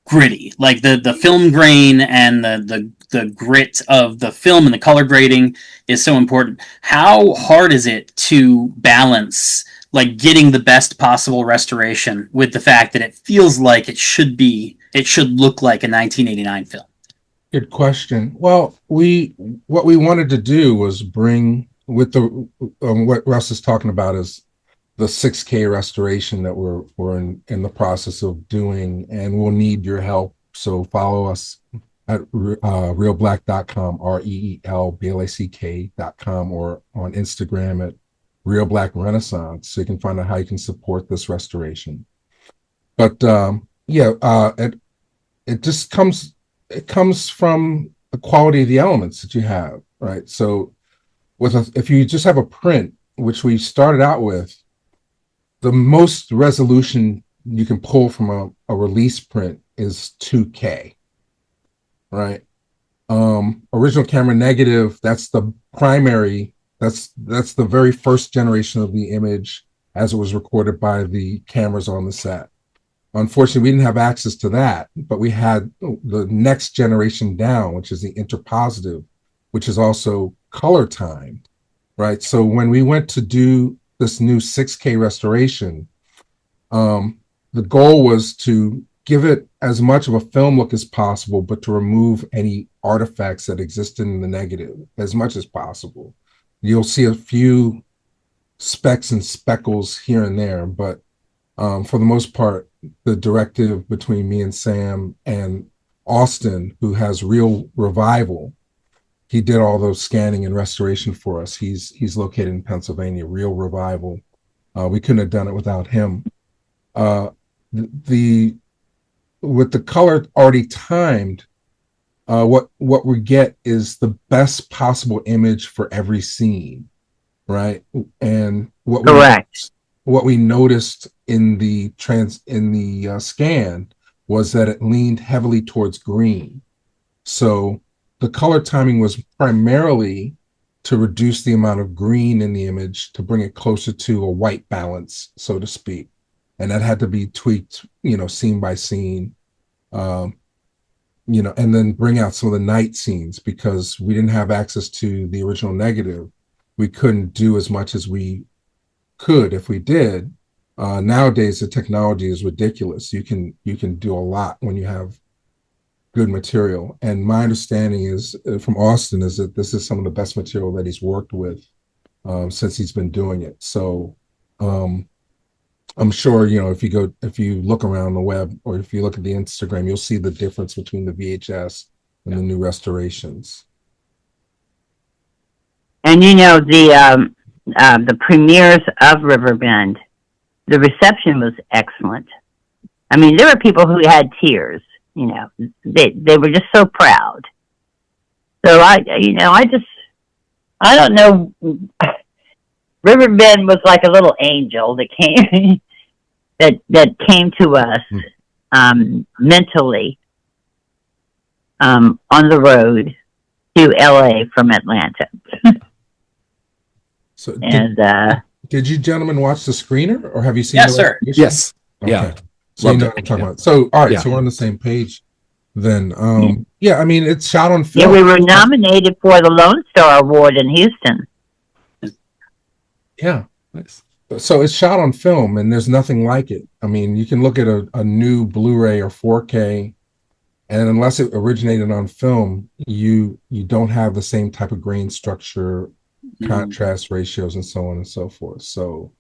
gritty. Like the film grain and the grit of the film and the color grading is so important. How hard is it to balance, like, getting the best possible restoration with the fact that it feels like it should look like a 1989 film? Good question. Well, what we wanted to do was bring, with the what Russ is talking about, is the 6K restoration that we're in the process of doing, and we'll need your help. So follow us at reelblack.com, REELBLACK.com, or on Instagram at Reelblack Renaissance, so you can find out how you can support this restoration. But it just comes from the quality of the elements that you have, right? So if you just have a print, which we started out with, the most resolution you can pull from a release print is 2K, right? Original camera negative, that's the primary, that's the very first generation of the image as it was recorded by the cameras on the set. Unfortunately, we didn't have access to that, but we had the next generation down, which is the interpositive, which is also color timed, right? So when we went to do this new 6K restoration, the goal was to give it as much of a film look as possible, but to remove any artifacts that existed in the negative as much as possible. You'll see a few specks and speckles here and there, but for the most part, the directive between me and Sam and Austin, who has Real Revival, he did all those scanning and restoration for us. He's located in Pennsylvania, Real Revival. We couldn't have done it without him. With the color already timed, what we get is the best possible image for every scene, right? And what we noticed in the scan was that it leaned heavily towards green. So the color timing was primarily to reduce the amount of green in the image, to bring it closer to a white balance, so to speak. And that had to be tweaked, scene by scene. and then bring out some of the night scenes because we didn't have access to the original negative. We couldn't do as much as we could if we did. Nowadays, the technology is ridiculous. You can do a lot when you have good material. And my understanding is from Austin is that this is some of the best material that he's worked with since he's been doing it. So I'm sure, if you look around the web or if you look at the Instagram, you'll see the difference between the VHS and the new restorations. And the premieres of Riverbend, the reception was excellent. I mean, there were people who had tears. They were just so proud. So I don't know. Riverbend was like a little angel that came that came to us mentally on the road to LA from Atlanta. So and did you gentlemen watch the screener or have you seen Yes, the sir. Yes. Okay. Yeah. So you know what I'm talking about. So all right, Yeah. so we're on the same page then. I mean it's shot on yeah, film. we were nominated for the Lone Star Award in Houston. Yeah. Nice. So it's shot on film and there's nothing like it. I mean, you can look at a new Blu-ray or 4K, and unless it originated on film, you don't have the same type of grain structure, contrast ratios, and so on and so forth. So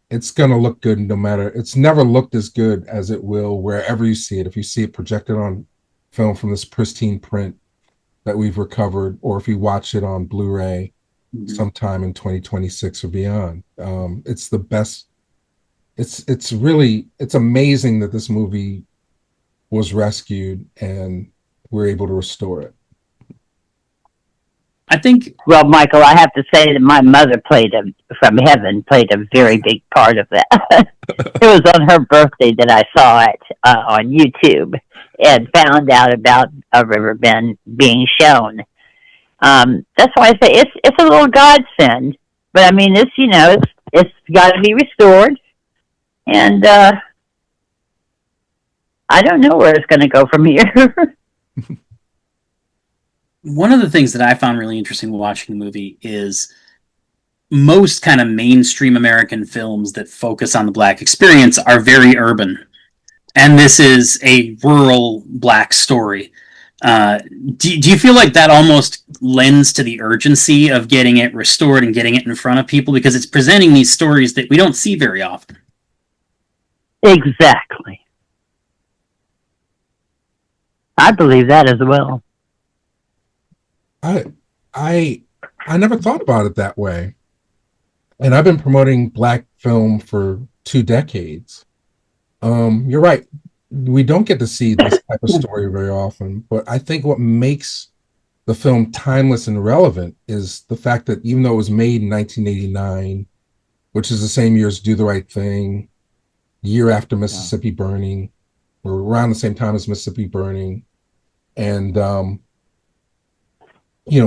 it's gonna look good no matter. It's never looked as good as it will wherever you see it. If you see it projected on film from this pristine print that we've recovered, or if you watch it on Blu-ray sometime in 2026 or beyond, it's the best. It's amazing that this movie was rescued and we're able to restore it. I think. Well, Michael, I have to say that my mother from heaven played a very big part of that. It was on her birthday that I saw it on YouTube and found out about Riverbend being shown. That's why I say it's a little godsend. But I mean, it's got to be restored, and I don't know where it's going to go from here. One of the things that I found really interesting watching the movie is most kind of mainstream American films that focus on the Black experience are very urban. And this is a rural Black story. Do you feel like that almost lends to the urgency of getting it restored and getting it in front of people? Because it's presenting these stories that we don't see very often. Exactly. I believe that as well. I never thought about it that way. And I've been promoting Black film for 2 decades. You're right. We don't get to see this type of story very often, but I think what makes the film timeless and relevant is the fact that even though it was made in 1989, which is the same year as Do the Right Thing, year after Mississippi Burning, or around the same time as Mississippi Burning, and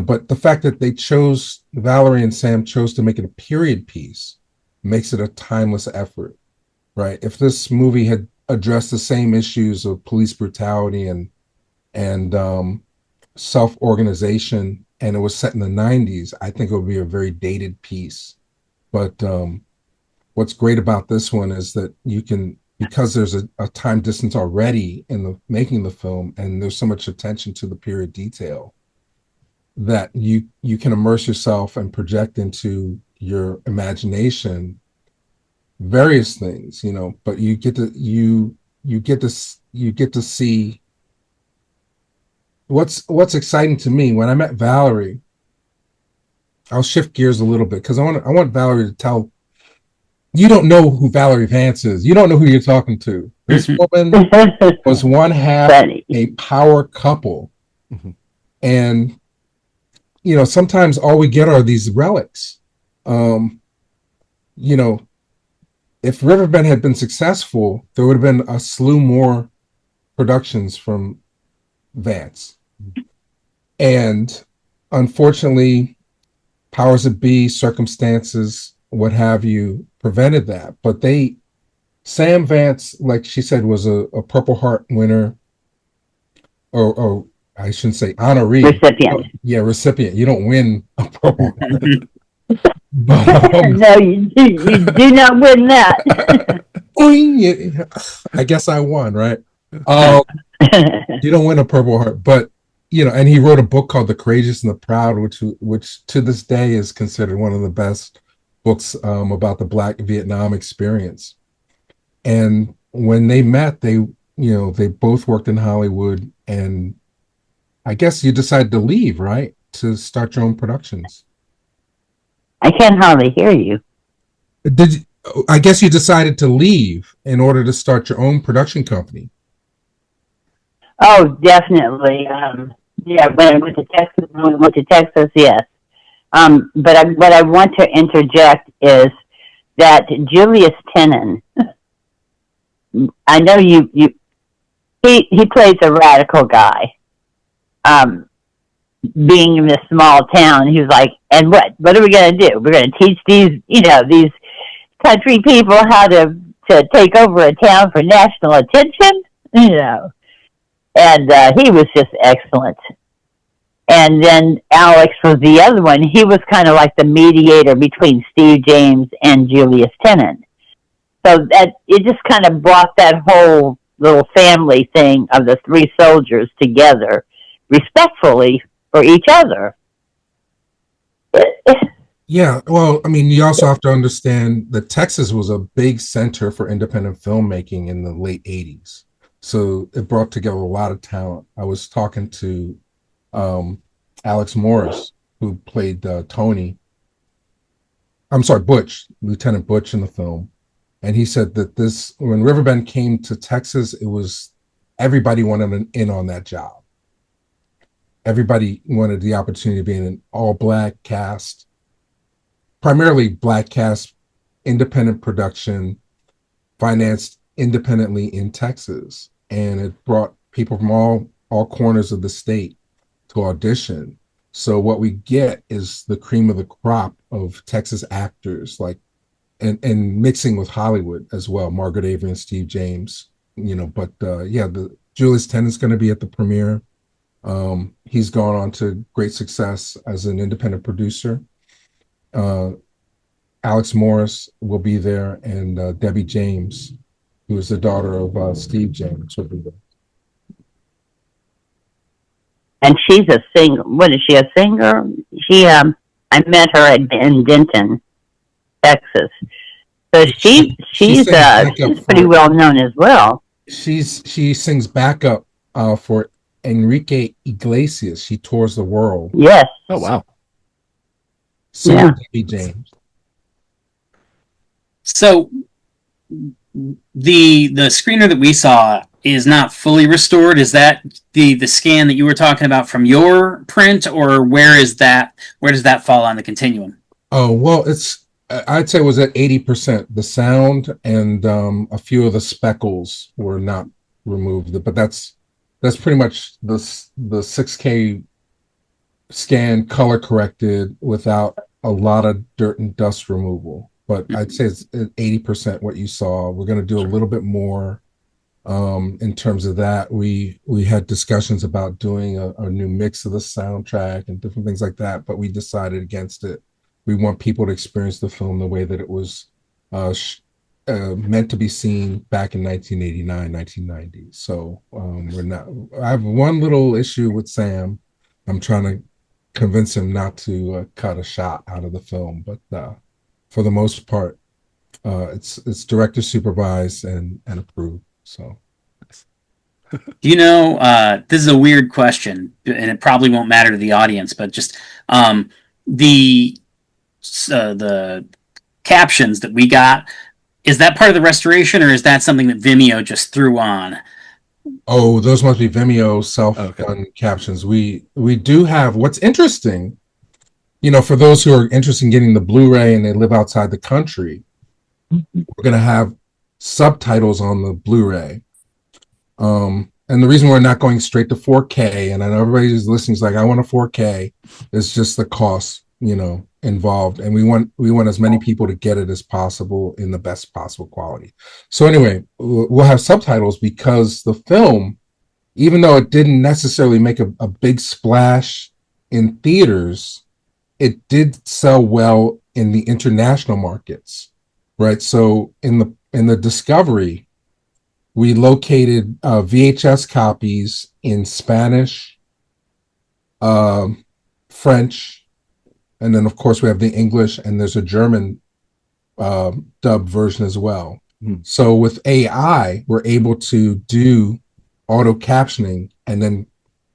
but the fact that Valerie and Sam chose to make it a period piece makes it a timeless effort, right? If this movie had addressed the same issues of police brutality and self-organization, and it was set in the 90s, I think it would be a very dated piece. But what's great about this one is that because there's a time distance already in the making the film, and there's so much attention to the period detail, that you can immerse yourself and project into your imagination various things, but you get to see what's exciting to me. When I met Valerie, I'll shift gears a little bit because I want Valerie to tell you don't know who Valerie Vance is. You don't know who you're talking to. This woman was one half a power couple. And sometimes all we get are these relics. If Riverbend had been successful, there would have been a slew more productions from Vance. And unfortunately, powers that be, circumstances, what have you, prevented that. But Sam Vance, like she said, was a Purple Heart winner. or I shouldn't say honoree. recipient. Yeah, recipient. You don't win a Purple Heart. But, No, you do not win that. I guess I won, right? You don't win a Purple Heart, but and he wrote a book called The Courageous and the Proud, which to this day is considered one of the best books about the Black Vietnam experience. And when they met, they both worked in Hollywood, and I guess you decided to leave, right, to start your own productions. I can hardly hear you. I guess you decided to leave in order to start your own production company. Oh, definitely. Yeah, when I went to Texas, yes. But what I want to interject is that Julius Tennant, I know he plays a radical guy. Being in this small town, he was like, and what are we going to do? We're going to teach these country people how to take over a town for national attention, And he was just excellent. And then Alex was the other one. He was kind of like the mediator between Steve James and Julius Tennant. So that it just kind of brought that whole little family thing of the three soldiers together respectfully for each other. Yeah, well, I mean, you also have to understand that Texas was a big center for independent filmmaking in the late 80s. So it brought together a lot of talent. I was talking to Alex Morris, who played Tony. I'm sorry, Butch, Lieutenant Butch in the film. And he said that when Riverbend came to Texas, it was everybody wanted in on that job. Everybody wanted the opportunity to be in an all-Black cast, primarily Black cast, independent production, financed independently in Texas. And it brought people from all corners of the state to audition. So what we get is the cream of the crop of Texas actors, and mixing with Hollywood as well, Margaret, Avery, and Steve James. The Julius Tennant's going to be at the premiere. He's gone on to great success as an independent producer. Alex Morris will be there, and Debbie James, who is the daughter of Steve James, will be there. And she's a singer. What is she, a singer? I met her in Denton, Texas. So she's pretty well known as well. She sings backup for Enrique Iglesias. She tours the world. Yes. Oh wow. Singer Debbie James. So the screener that we saw is not fully restored. Is that the scan that you were talking about from your print, or where does that fall on the continuum? Oh, well, I'd say it was at 80%. The sound and a few of the speckles were not removed, but that's pretty much the 6K scan, color corrected without a lot of dirt and dust removal. But I'd say it's 80% what you saw. We're going to do a little bit more in terms of that. We had discussions about doing a new mix of the soundtrack and different things like that, but we decided against it. We want people to experience the film the way that it was meant to be seen back in 1989, 1990. So we're not. I have one little issue with Sam. I'm trying to convince him not to cut a shot out of the film, but for the most part, it's director supervised and approved. So, Do you know? This is a weird question, and it probably won't matter to the audience, but just the captions that we got, is that part of the restoration, or is that something that Vimeo just threw on? Oh, those must be Vimeo self-done captions. We do have. What's interesting, for those who are interested in getting the Blu-ray and they live outside the country, we're going to have subtitles on the Blu-ray. And the reason we're not going straight to 4K, and I know everybody who's listening is like, I want a 4K, is just the cost, involved. And we want as many people to get it as possible in the best possible quality. So anyway, we'll have subtitles because the film even though it didn't necessarily make a big splash in theaters, it did sell well in the international markets, right? So in the Discovery, we located VHS copies in Spanish, French, and then of course we have the English, and there's a German dub version as well. So with AI, we're able to do auto captioning and then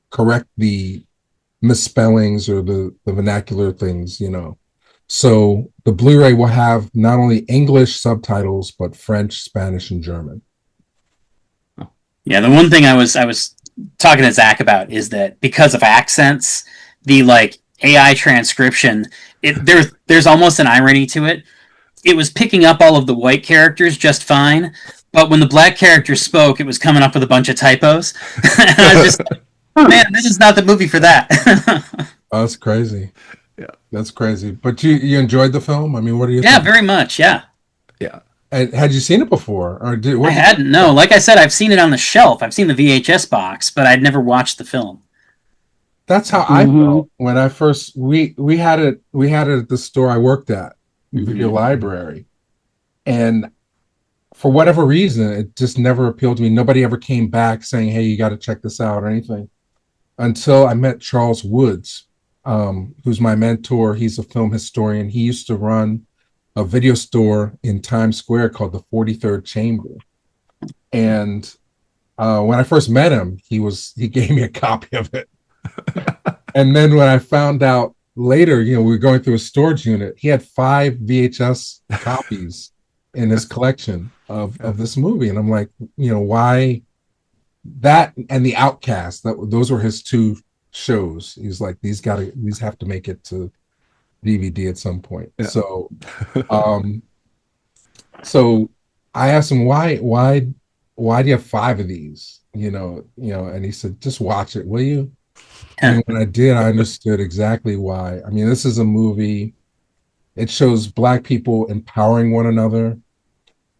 correct the misspellings or the vernacular things, So the Blu-ray will have not only English subtitles, but French, Spanish, and German. Yeah, the one thing I was talking to Zach about is that because of accents, the like AI transcription, there's almost an irony to it. It was picking up all of the white characters just fine, but when the black character spoke, it was coming up with a bunch of typos. And I was just, man, this is not the movie for that. Oh, that's crazy. Yeah, that's crazy. But you enjoyed the film? I mean, what do you think? Yeah, very much. Yeah. Yeah. And had you seen it before, or I hadn't. No, like I said, I've seen it on the shelf. I've seen the VHS box, but I'd never watched the film. That's how I felt when I first we had it at the store I worked at, Video Library, and for whatever reason, it just never appealed to me. Nobody ever came back saying, "Hey, you got to check this out" or anything, until I met Charles Woods, who's my mentor. He's a film historian. He used to run a video store in Times Square called the 43rd Chamber, and when I first met him, he gave me a copy of it. And then when I found out later, we were going through a storage unit, he had 5 VHS copies in his collection of this movie. And I'm like, why that and The Outcast, those were his 2 shows. He's like, these have to make it to DVD at some point. Yeah. So I asked him, why do you have 5 of these? And he said, just watch it, will you? And when I did, I understood exactly why. I mean, this is a movie. It shows Black people empowering one another.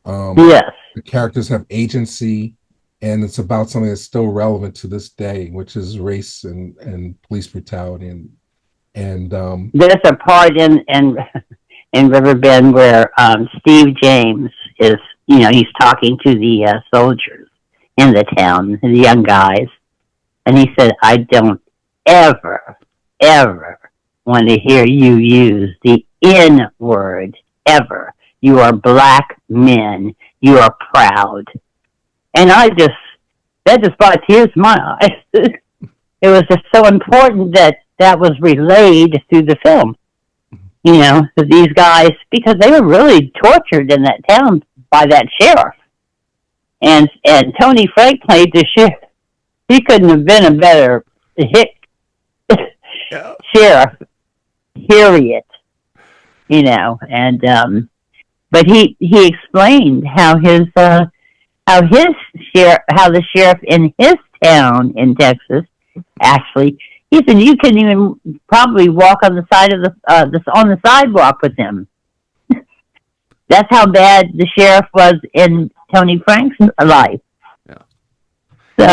Yes. The characters have agency, and it's about something that's still relevant to this day, which is race and police brutality. And there's a part in Riverbend where Steve James is, he's talking to the soldiers in the town, the young guys, and he said, "I don't ever want to hear you use the N word ever. You are Black men. You are proud." And that just brought tears to my eyes. It was just so important that was relayed through the film. These guys, because they were really tortured in that town by that sheriff. And Tony Frank played the sheriff. He couldn't have been a better hit sheriff, period. And but he explained how the sheriff in his town in Texas, actually, he said you couldn't even probably walk on the side of on the sidewalk with him. That's how bad the sheriff was in Tony Frank's life. So,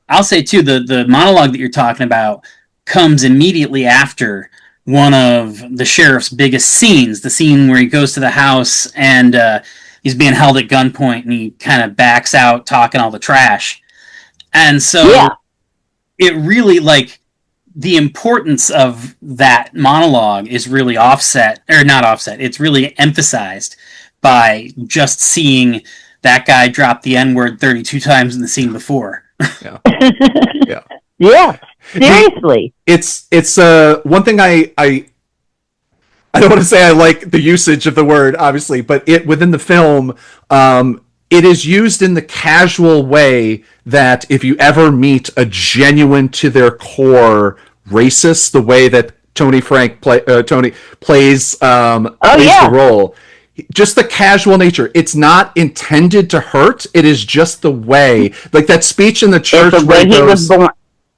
I'll say too, the monologue that you're talking about comes immediately after one of the sheriff's biggest scenes, the scene where he goes to the house and he's being held at gunpoint and he kind of backs out talking all the trash. And so it really, like, the importance of that monologue is really it's really emphasized by just seeing that guy drop the N-word 32 times in the scene before. Yeah. Yeah. Seriously. It's one thing I don't want to say I like the usage of the word, obviously, but within the film, it is used in the casual way that if you ever meet a genuine to their core racist, the way that Tony Frank plays the role, just the casual nature. It's not intended to hurt. It is just the way, like that speech in the church. It's the way he was born.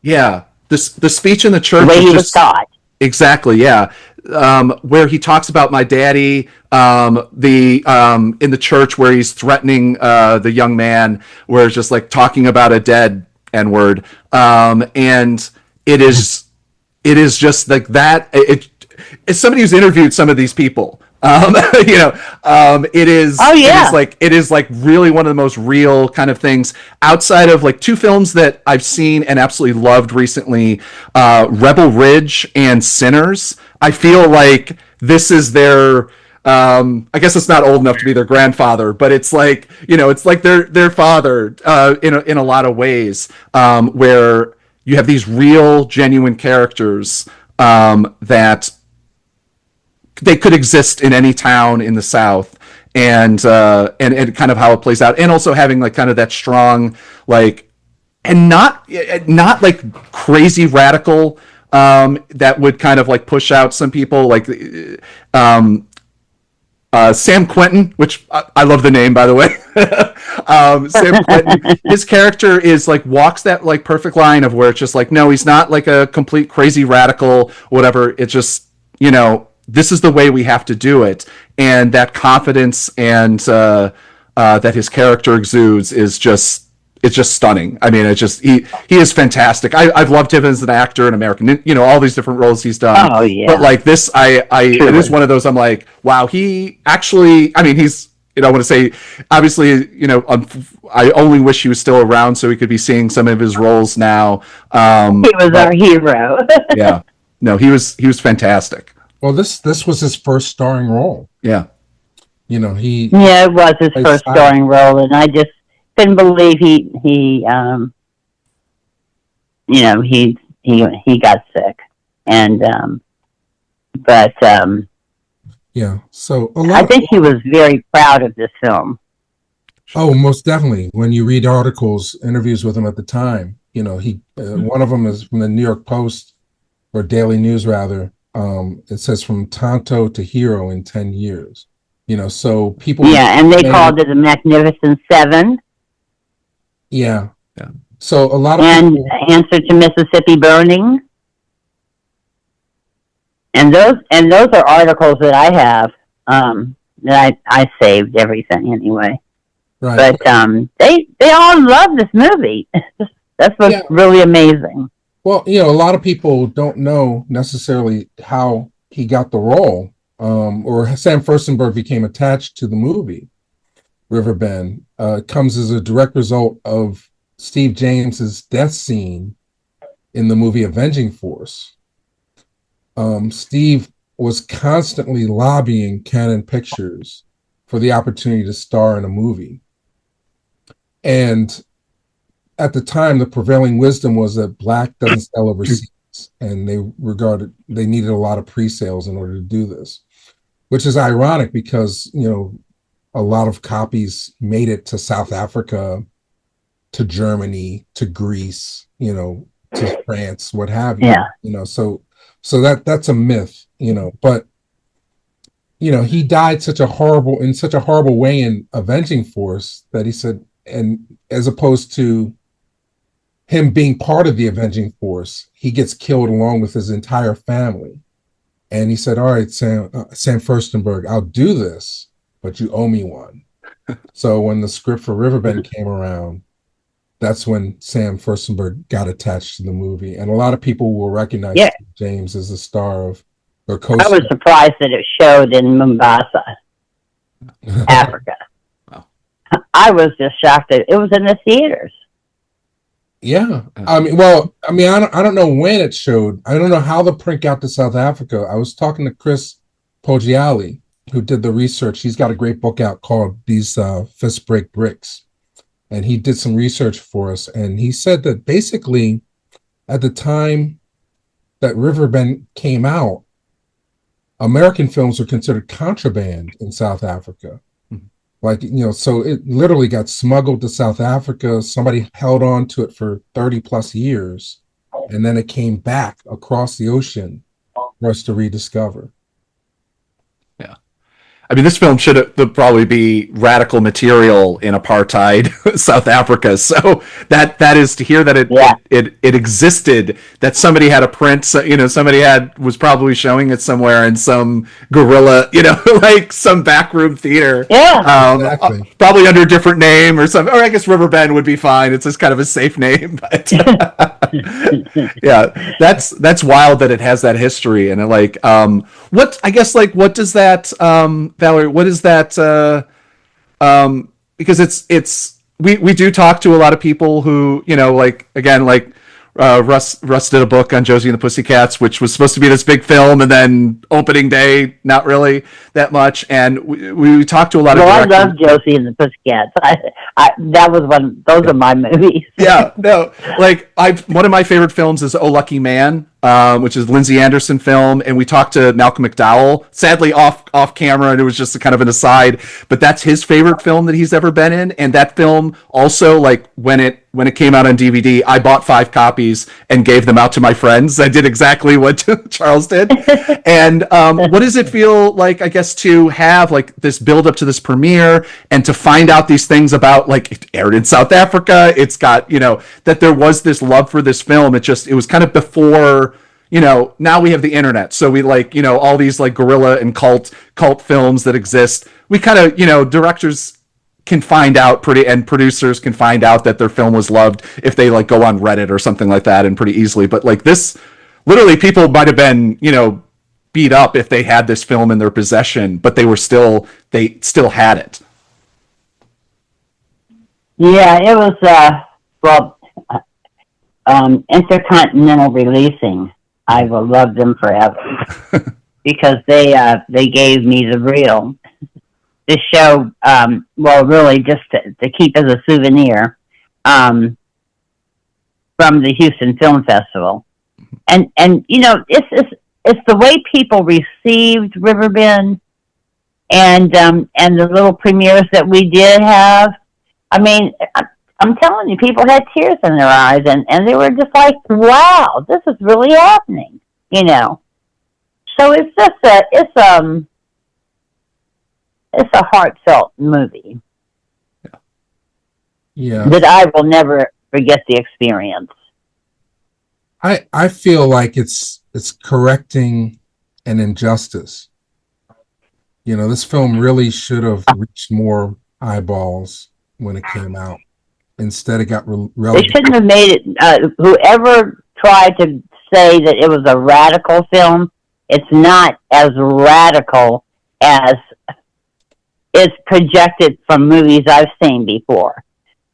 Yeah, the speech in the church. The way he was taught. Exactly. Yeah, where he talks about my daddy, in the church where he's threatening the young man, where it's just like talking about a dead N-word, and it is just like that. It's somebody who's interviewed some of these people. It is. Oh yeah. It is like really one of the most real kind of things outside of like two films that I've seen and absolutely loved recently, Rebel Ridge and Sinners. I feel like this is their. I guess it's not old enough to be their grandfather, but it's like, it's like their father in a lot of ways, where you have these real, genuine characters that they could exist in any town in the South, and kind of how it plays out, and also having like kind of that strong, like, and not like crazy radical, that would kind of like push out some people, like Sam Quentin, which I love the name, by the way. Sam Quentin, his character is like walks that like perfect line of where it's just like, no, he's not like a complete crazy radical, whatever. It's just, this is the way we have to do it, and that confidence and that his character exudes is just, it's just stunning. I mean, it's just he is fantastic. I've loved him as an actor in American, all these different roles he's done. Oh yeah. But like this, it is one of those. I'm like, wow, he actually. I mean, he's. I want to say, obviously, I only wish he was still around so we could be seeing some of his roles now. He was our hero. Yeah, no, he was fantastic. Well, this was his first starring role. Yeah, Yeah, it was his first starring role, and I just couldn't believe he got sick, and but yeah. So I think he was very proud of this film. Oh, most definitely. When you read articles, interviews with him at the time, he one of them is from the New York Post or Daily News rather. It says from Tonto to hero in 10 years. So people. Yeah, and they called it the Magnificent Seven. Yeah. Yeah. So a lot of people, Answer to Mississippi Burning. And those are articles that I have, that I saved everything anyway. Right. But they all love this movie. That's what's really amazing. Well, a lot of people don't know necessarily how he got the role, or Sam Firstenberg became attached to the movie Riverbend. Comes as a direct result of Steve James's death scene in the movie Avenging Force. Steve was constantly lobbying Canon Pictures for the opportunity to star in a movie. And at the time, the prevailing wisdom was that black doesn't sell overseas, and they needed a lot of pre-sales in order to do this, which is ironic because, a lot of copies made it to South Africa, to Germany, to Greece, to France, what have you. Yeah. So that's a myth, but he died in such a horrible way in Avenging Force that he said, and as opposed to him being part of the Avenging Force, he gets killed along with his entire family. And he said, all right, Sam Firstenberg, I'll do this, but you owe me one. So when the script for Riverbend came around, that's when Sam Firstenberg got attached to the movie. And a lot of people will recognize James as the star of, or co-star. I was surprised that it showed in Mombasa, Africa. Wow. I was just shocked that it was in the theaters. Yeah. I don't know when it showed. I don't know how the print got to South Africa. I was talking to Chris Poggiali, who did the research. He's got a great book out called These Fist Break Bricks. And he did some research for us. And he said that basically at the time that Riverbend came out, American films were considered contraband in South Africa. Like, so it literally got smuggled to South Africa. Somebody held on to it for 30 plus years. And then it came back across the ocean for us to rediscover. Yeah. I mean, this film should probably be radical material in apartheid South Africa. So that is to hear that it existed, that somebody had a print, somebody was probably showing it somewhere in some guerrilla, like some backroom theater. Yeah, exactly. Probably under a different name or something. Or I guess Riverbend would be fine. It's just kind of a safe name. But yeah, that's wild that it has that history. And what does that, Valerie, what is that? Because we do talk to a lot of people who, Russ did a book on Josie and the Pussycats, which was supposed to be this big film, and then opening day, not really that much. And we talked to a lot of directors. I love Josie and the Pussycats. That was those are my movies. Yeah, no, one of my favorite films is Oh Lucky Man, which is a Lindsay Anderson film, and we talked to Malcolm McDowell, sadly off camera, and it was just kind of an aside, but that's his favorite film that he's ever been in. And that film also, when it came out on DVD, I bought 5 copies and gave them out to my friends. I did exactly what Charles did. And what does it feel like, I guess, to have this build up to this premiere and to find out these things about, it aired in South Africa, it's got, that there was this love for this film. It was kind of before, now we have the internet. So we all these guerrilla and cult films that exist. We kind of, directors can find out and producers can find out that their film was loved if they go on Reddit or something like that, and pretty easily. But this, literally, people might have been, beat up if they had this film in their possession, but they still had it. Yeah, it was, Intercontinental Releasing. I will love them forever because they gave me the reel to show, really just to keep as a souvenir, from the Houston Film Festival. And it's the way people received Riverbend and the little premieres that we did have. I mean, I'm telling you, people had tears in their eyes, and they were just like, wow, this is really happening, So it's just it's a heartfelt movie. Yeah. That I will never forget the experience. I feel like it's correcting an injustice. This film really should have reached more eyeballs when it came out. Instead, it got They relegated. shouldn't have made it. Whoever tried to say that it was a radical film, it's not as radical as is projected from movies I've seen before.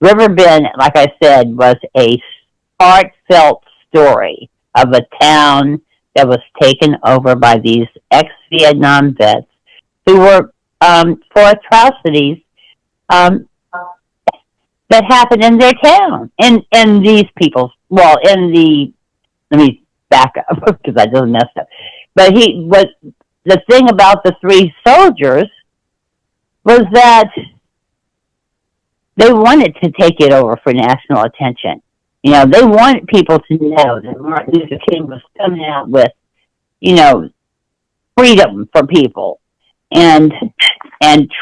Riverbend, like I said, was a heartfelt story of a town that was taken over by these ex-Vietnam vets who were for atrocities that happened in their town. And these people, let me back up because I just messed up. But the thing about the 3 soldiers was that they wanted to take it over for national attention. They wanted people to know that Martin Luther King was coming out with, freedom for people and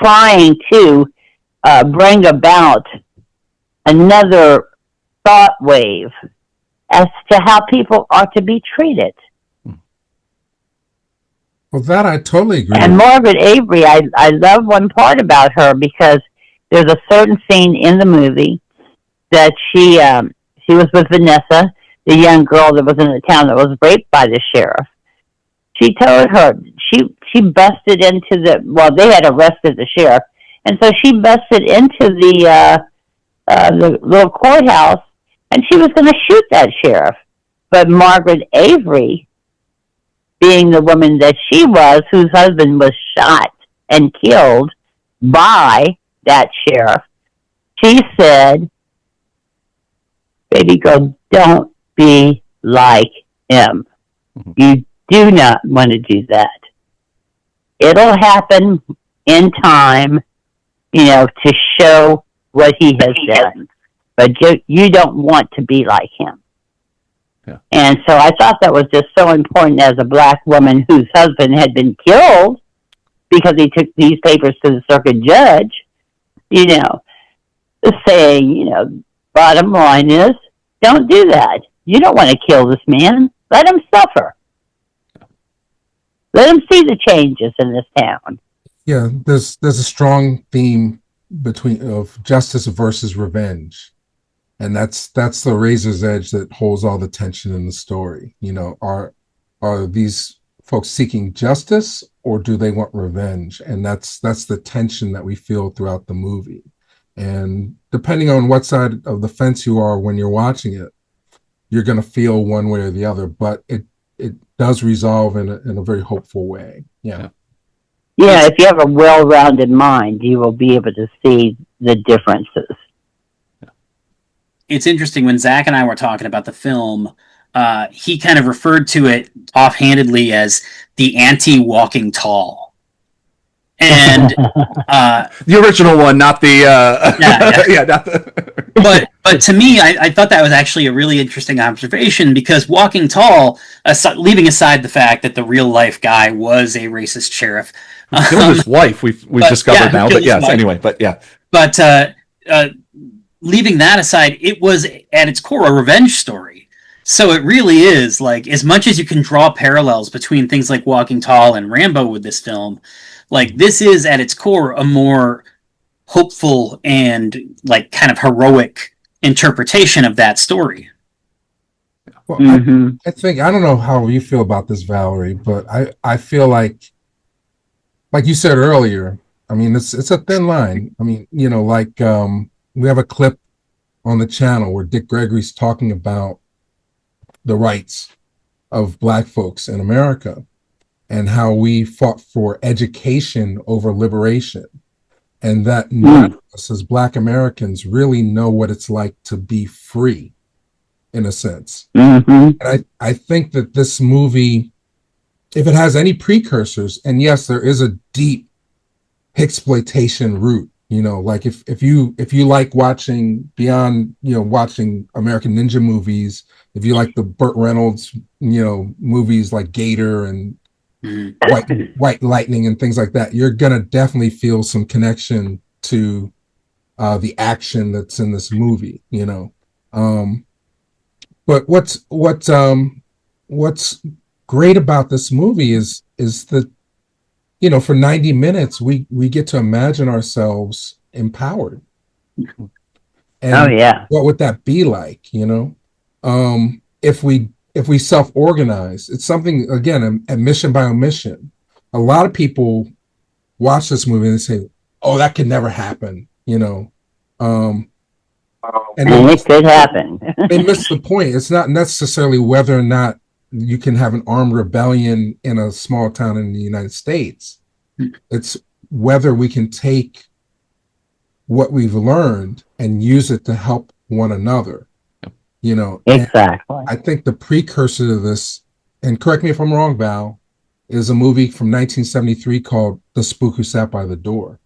trying to bring about another thought wave as to how people are to be treated. Well, that I totally agree. And Margaret Avery, I love one part about her because there's a certain scene in the movie that she was with Vanessa, the young girl that was in the town that was raped by the sheriff. She told her she busted into they had arrested the sheriff, and so she busted into the little courthouse, and she was going to shoot that sheriff. But Margaret Avery, being the woman that she was, whose husband was shot and killed by that sheriff, she said, baby girl, don't be like him. You do not want to do that. It'll happen in time, to show what he has done. But you don't want to be like him. Yeah. And so I thought that was just so important as a black woman whose husband had been killed because he took these papers to the circuit judge, you know, saying, you know, bottom line is, don't do that. You don't want to kill this man. Let him suffer. Let him see the changes in this town. Yeah, there's a strong theme of justice versus revenge, and that's the razor's edge that holds all the tension in the story. You know, are these folks seeking justice, or do they want revenge? And that's the tension that we feel throughout the movie. And depending on what side of the fence you are when you're watching it, you're going to feel one way or the other. But it does resolve in a very hopeful way. Yeah. Yeah, if you have a well-rounded mind, you will be able to see the differences. It's interesting, when Zach and I were talking about the film, he kind of referred to it offhandedly as the anti-Walking Tall. And the original one, not the not the but to me, I thought that was actually a really interesting observation, because Walking Tall, leaving aside the fact that the real life guy was a racist sheriff, killed his wife. We've discovered now, but yes, anyway, but yeah. But leaving that aside, it was at its core a revenge story. So it really is, like, as much as you can draw parallels between things like Walking Tall and Rambo with this film, like, this is at its core a more hopeful and, like, kind of heroic interpretation of that story. Well, I think, I don't know how you feel about this, Valerie, but I feel like you said earlier, I mean, it's a thin line. I mean, you know, like, we have a clip on the channel where Dick Gregory's talking about the rights of Black folks in America and how we fought for education over liberation, and that none of us as Black Americans really know what it's like to be free, in a sense. And I think that this movie, if it has any precursors, and yes, there is a deep exploitation root, you know, like if you like watching beyond, you know, watching American Ninja movies, if you like the Burt Reynolds, you know, movies like Gator and White Lightning and things like that, you're gonna definitely feel some connection to the action that's in this movie, you know. But what's great about this movie is that, you know, for 90 minutes we get to imagine ourselves empowered. And what would that be like, you know? If we self-organize, it's something, again, admission by omission. A lot of people watch this movie and they say, oh, that could never happen, you know. And it could happen. They miss the point. It's not necessarily whether or not you can have an armed rebellion in a small town in the United States. It's whether we can take what we've learned and use it to help one another. You know, exactly. I think the precursor to this, and correct me if I'm wrong, Val, is a movie from 1973 called The Spook Who Sat by the Door.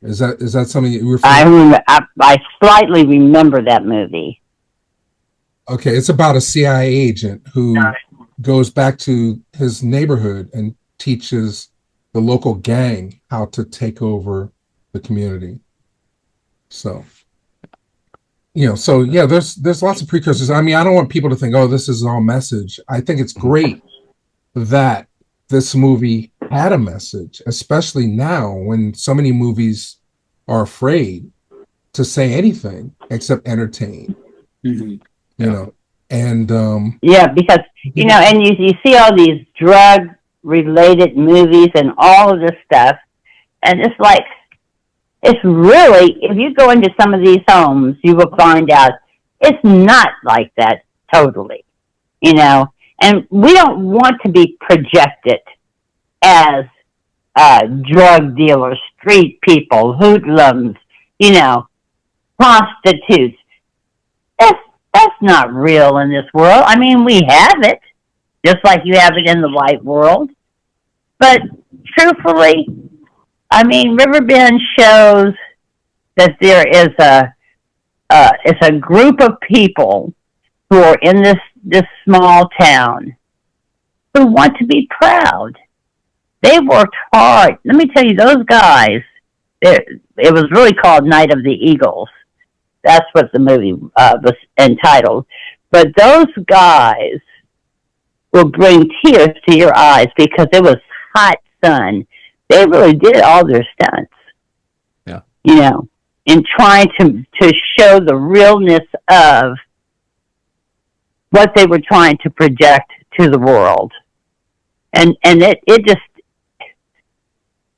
Is that something you were? I slightly remember that movie. Okay, it's about a CIA agent who goes back to his neighborhood and teaches the local gang how to take over the community. So, you know, so yeah, there's lots of precursors. I mean, I don't want people to think, oh, this is all message. I think it's great that this movie had a message, especially now when so many movies are afraid to say anything except entertain. You know, and because you know, and you see all these drug related movies and all of this stuff, and it's like, it's really, if you go into some of these homes, you will find out it's not like that totally, you know. And we don't want to be projected as drug dealers, street people, hoodlums, you know, prostitutes. That's not real in this world. I mean, we have it, just like you have it in the white world. But truthfully, I mean, Riverbend shows that there is it's a group of people who are in this small town who want to be proud, They worked hard. Let me tell you, those guys, it was really called Night of the Eagles. That's what the movie was entitled. But those guys will bring tears to your eyes because it was hot sun. They really did all their stunts. Yeah. You know, in trying to show the realness of what they were trying to project to the world. And it just,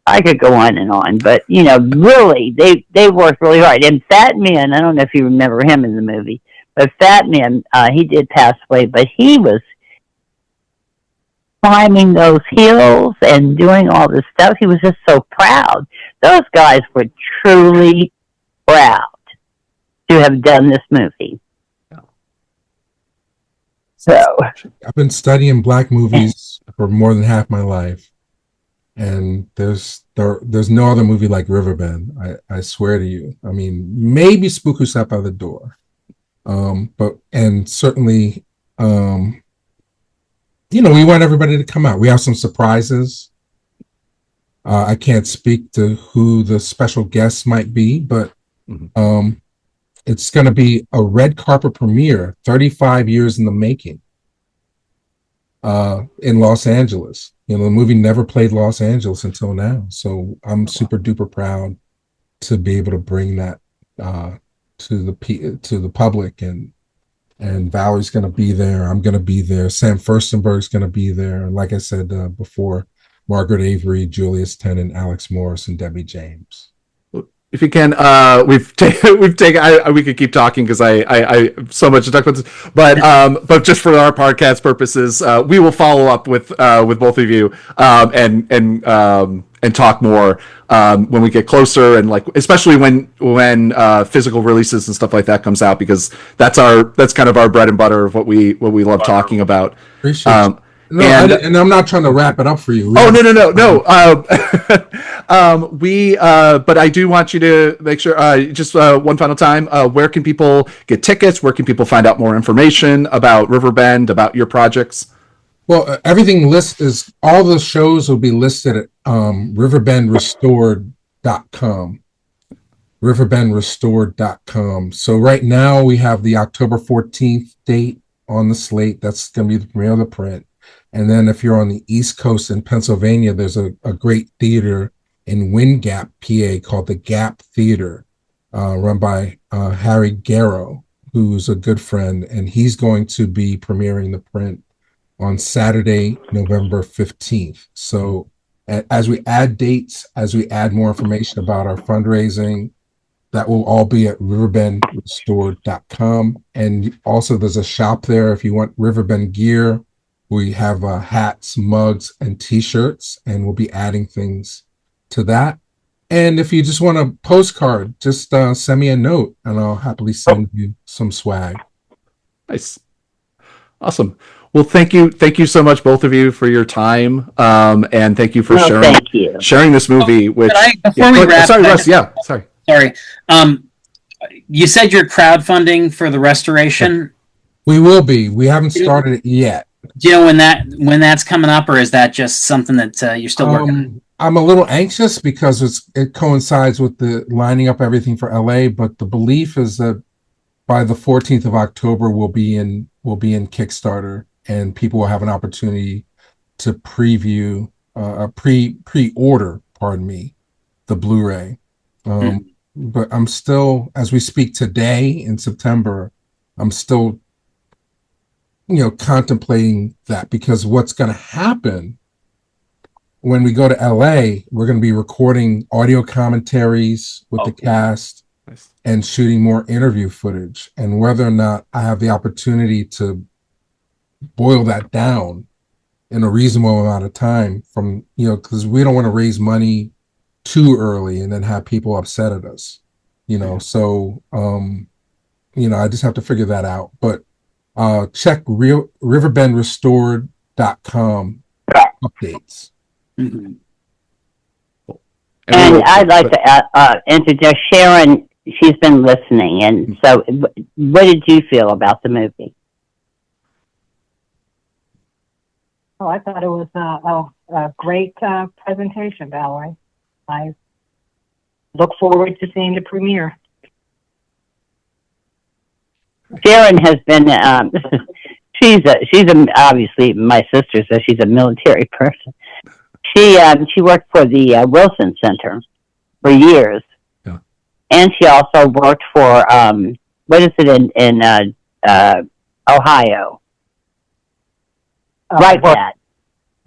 I could go on and on, but you know, really, they worked really hard. And Fat Man, I don't know if you remember him in the movie, but Fat Man, he did pass away, but he was climbing those hills and doing all this stuff. He was just so proud. Those guys were truly proud to have done this movie. So I've been studying black movies for more than half my life. And there's no other movie like Riverbend. I swear to you. I mean, maybe Spook Who Sat by the Door, but certainly, you know, we want everybody to come out. We have some surprises. I can't speak to who the special guests might be, but it's going to be a red carpet premiere, 35 years in the making, in Los Angeles. You know, the movie never played Los Angeles until now. So I'm super duper proud to be able to bring that to the public, and Valerie's going to be there. I'm going to be there. Sam Firstenberg's going to be there. And like I said before, Margaret, Avery, Julius Tennant, Alex Morris, and Debbie James. If you can, we've taken. We could keep talking because I so much to talk about this, but just for our podcast purposes, we will follow up with both of you, and talk more when we get closer, and like especially when physical releases and stuff like that comes out, because that's kind of our bread and butter of what we love talking about. Appreciate it. No, and I'm not trying to wrap it up for you. No. But I do want you to make sure, just one final time, where can people get tickets? Where can people find out more information about Riverbend, about your projects? Well, everything is all the shows will be listed at riverbendrestored.com. riverbendrestored.com. So right now we have the October 14th date on the slate. That's going to be the premiere of the print. And then if you're on the East Coast in Pennsylvania, there's a great theater in Wind Gap, PA, called the Gap Theater, run by Harry Garrow, who's a good friend. And he's going to be premiering the print on Saturday, November 15th. So as we add dates, as we add more information about our fundraising, that will all be at riverbendrestored.com. And also there's a shop there if you want Riverbend gear. We have hats, mugs, and T-shirts, and we'll be adding things to that. And if you just want a postcard, just send me a note, and I'll happily send you some swag. Nice, awesome. Well, thank you so much, both of you, for your time, and thank you for sharing this movie. Which sorry, Russ. Yeah, sorry. You said you're crowdfunding for the restoration. We will be. We haven't started it yet. Do you know when that's coming up, or is that just something that you're still working on? I'm a little anxious because it coincides with the lining up everything for LA, but the belief is that by the 14th of October we'll be in Kickstarter, and people will have an opportunity to preview pre-order, the Blu-ray. But I'm still, as we speak today in September, I'm still contemplating that, because what's going to happen when we go to LA, we're going to be recording audio commentaries with the cast and shooting more interview footage. And whether or not I have the opportunity to boil that down in a reasonable amount of time because we don't want to raise money too early and then have people upset at us, so, I just have to figure that out. But check riverbendrestored.com updates. Mm-hmm. And I'd like to introduce Sharon. She's been listening. And so what did you feel about the movie? also. I thought it was a great presentation, Valerie. I look forward to seeing the premiere. Sharon has been, obviously my sister says she's a military person. She worked for the Wilson Center for years. Yeah. And she also worked for, what is it in Ohio? Right, Pat.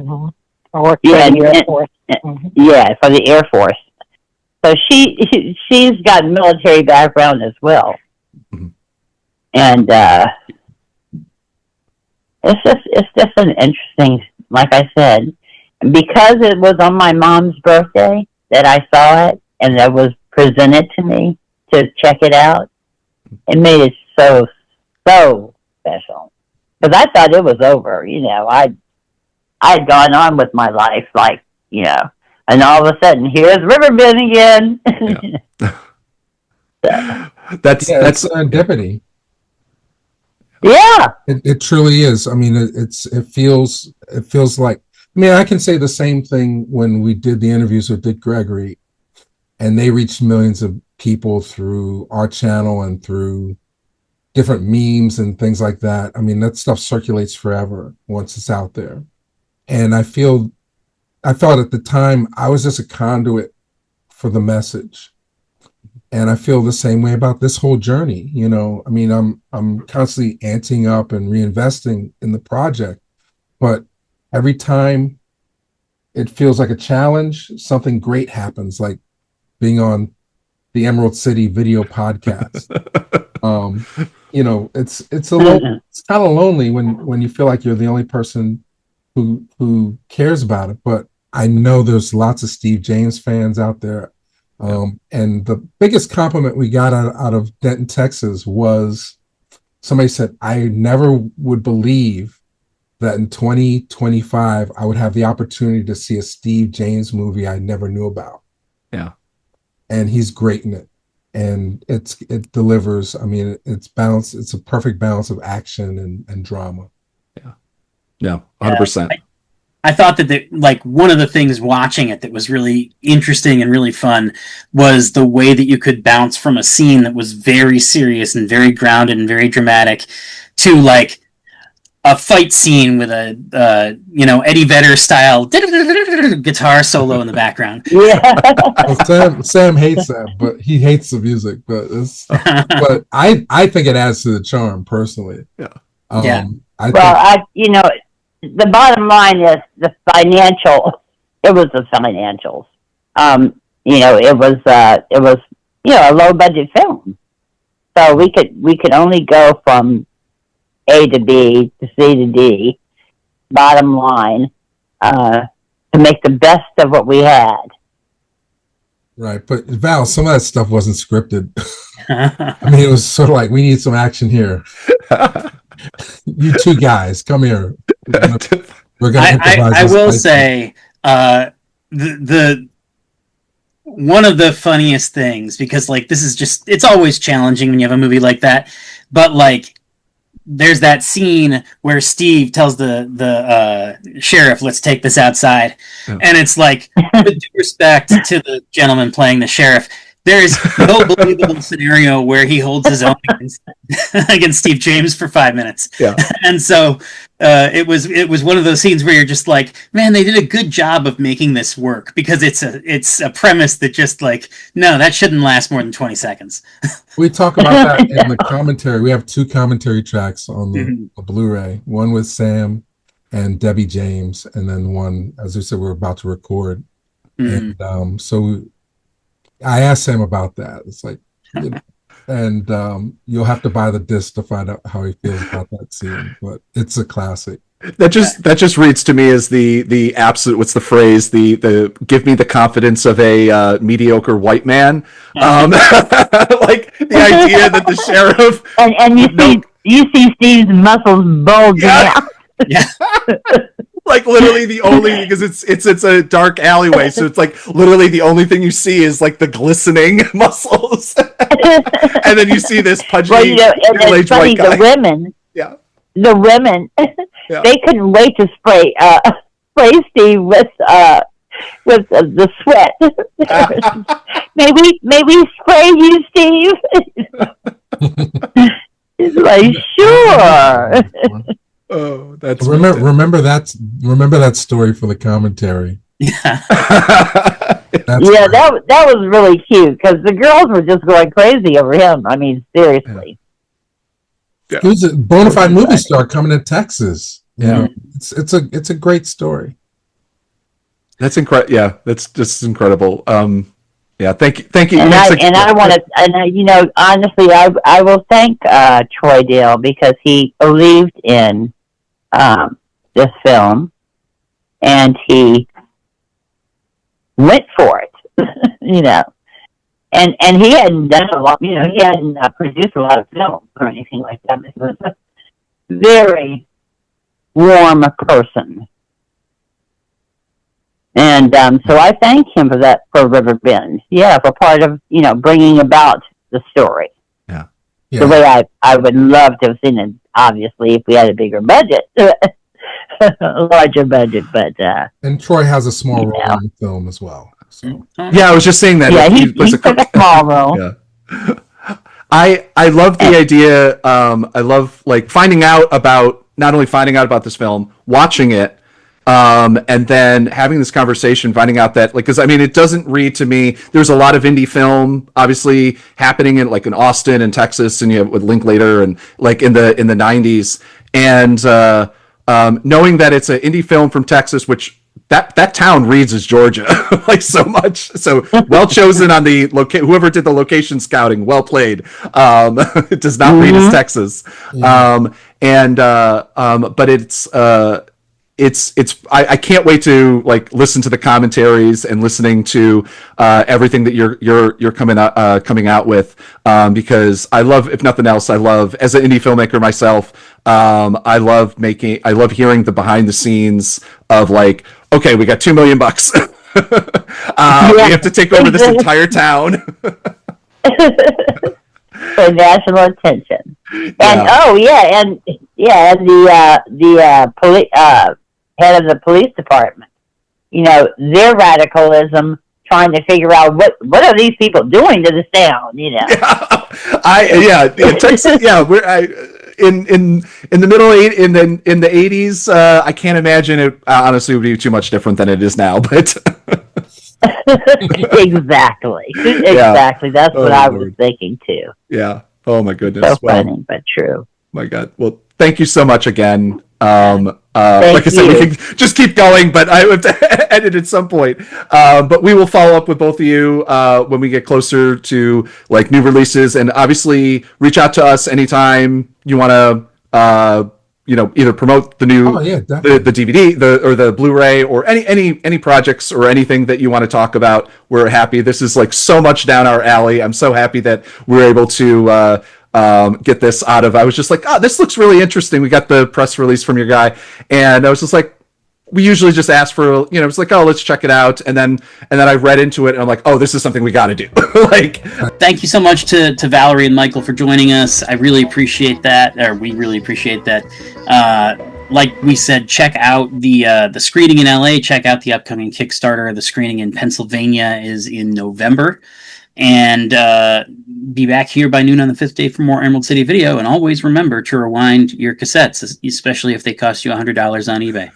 Mm-hmm. I worked for the Air Force. Mm-hmm. Yeah, for the Air Force. So she's got military background as well. Mm-hmm. And it's just an interesting, like I said, because it was on my mom's birthday that I saw it and that was presented to me to check it out. It made it so special. Because I thought it was over, I'd gone on with my life, and all of a sudden, here's Riverbend again. Yeah. That's serendipity. Yeah, it truly is. I mean, it feels like. I mean, I can say the same thing when we did the interviews with Dick Gregory, and they reached millions of people through our channel and through different memes and things like that. I mean, that stuff circulates forever once it's out there. And I felt at the time I was just a conduit for the message. And I feel the same way about this whole journey. I mean, I'm constantly anting up and reinvesting in the project, but every time it feels like a challenge, something great happens, like being on the Emerald City video podcast. It's kind of lonely when you feel like you're the only person who cares about it. But I know there's lots of Steve James fans out there. And the biggest compliment we got out of Denton, Texas was somebody said, I never would believe that in 2025, I would have the opportunity to see a Steve James movie I never knew about. Yeah. And he's great in it. And it delivers. I mean, it's balanced. It's a perfect balance of action and drama. Yeah. Yeah. 100%. I thought that one of the things watching it that was really interesting and really fun was the way that you could bounce from a scene that was very serious and very grounded and very dramatic to a fight scene with a Eddie Vedder style guitar solo in the background. Yeah. Well, Sam hates that, but he hates the music. But I think it adds to the charm personally. Yeah. The bottom line is the financial. It was the financials. It was a low budget film, so we could only go from A to B to C to D. Bottom line, to make the best of what we had. Right, but Val, some of that stuff wasn't scripted. I mean, it was sort of like, we need some action here. You two guys, come here. We're gonna improvise. I will say, the one of the funniest things, because this is it's always challenging when you have a movie like that, but there's that scene where Steve tells the sheriff, let's take this outside. Yeah. And it's with due respect to the gentleman playing the sheriff, there's no believable scenario where he holds his own against Steve James for 5 minutes. Yeah. And so it was one of those scenes where you're just man, they did a good job of making this work, because it's a premise that just no, that shouldn't last more than 20 seconds. We talk about that in the commentary. We have 2 commentary tracks on the Blu-ray, one with Sam and Debbie James, and then one, as we said, we're about to record. And so I asked Sam about that. It's and you'll have to buy the disc to find out how he feels about that scene, but it's a classic. That just reads to me as the absolute, what's the phrase, the give me the confidence of a mediocre white man. The idea that the sheriff and you see Steve's muscles bulging out. Yeah. Literally the only, because it's a dark alleyway, so it's literally the only thing you see is the glistening muscles, and then you see this pudgy middle-aged white guy. The women, the women, Yeah. they couldn't wait to spray Steve with the sweat. May we spray you, Steve? He's like, sure. Oh, that's remember that story for the commentary. Yeah. Yeah, that was really cute because the girls were just going crazy over him. I mean, seriously. Yeah. He was a bona fide movie star coming to Texas. Yeah, it's a great story. That's incredible. Yeah, that's just incredible. Yeah, thank you. And I want to, honestly, I will thank Troy Dale because he believed in this film and he went for it, and he hadn't done a lot, he hadn't produced a lot of films or anything like that. He was a very warm person. And so I thank him for that, for Riverbend. Yeah, for part of, bringing about the story. Yeah. The way I would love to have seen it, obviously, if we had a bigger budget. A larger budget, but... and Troy has a small role in the film as well. So. Yeah, I was just saying that. Yeah, he took a small role. Yeah. I love the idea. I love, like, not only finding out about this film, watching it, and then having this conversation, finding out that, like, because I mean, it doesn't read to me. There's a lot of indie film, obviously, happening in Austin and Texas, and you have with Linklater and like in the '90s, and knowing that it's an indie film from Texas, which that town reads as Georgia, like so much. So well chosen on the whoever did the location scouting, well played. It does not read as Texas, but it's I can't wait to like listen to the commentaries and listening to everything that you're coming out with, because I love, if nothing else, I love, as an indie filmmaker myself, I love hearing the behind the scenes of, like, okay, we got $2 million. We have to take over this entire town. For national attention. And the head of the police department, their radicalism, trying to figure out what are these people doing to this town, Texas, in the middle in the 80s, I can't imagine it honestly would be too much different than it is now, but exactly. That's what I was thinking too. Yeah. Oh my goodness. So funny, but true. My God. Well, thank you so much again. Like I said, we can just keep going, but I have to edit at some point. But we will follow up with both of you when we get closer to like new releases, and obviously reach out to us anytime you want to, either promote the new the DVD, or the Blu-ray, or any projects or anything that you want to talk about. We're happy. This is like so much down our alley. I'm so happy that we're able to get this out of. I was just like, this looks really interesting. We got the press release from your guy, and I was just like, we usually just ask for, it's like, let's check it out, and then I read into it, and I'm like, this is something we got to do. Like, thank you so much to Valerie and Michael for joining us. I really appreciate that, or we really appreciate that. Like we said, check out the screening in LA. Check out the upcoming Kickstarter. The screening in Pennsylvania is in November. And be back here by noon on the 5th day for more Emerald City Video. And always remember to rewind your cassettes, especially if they cost you $100 on eBay.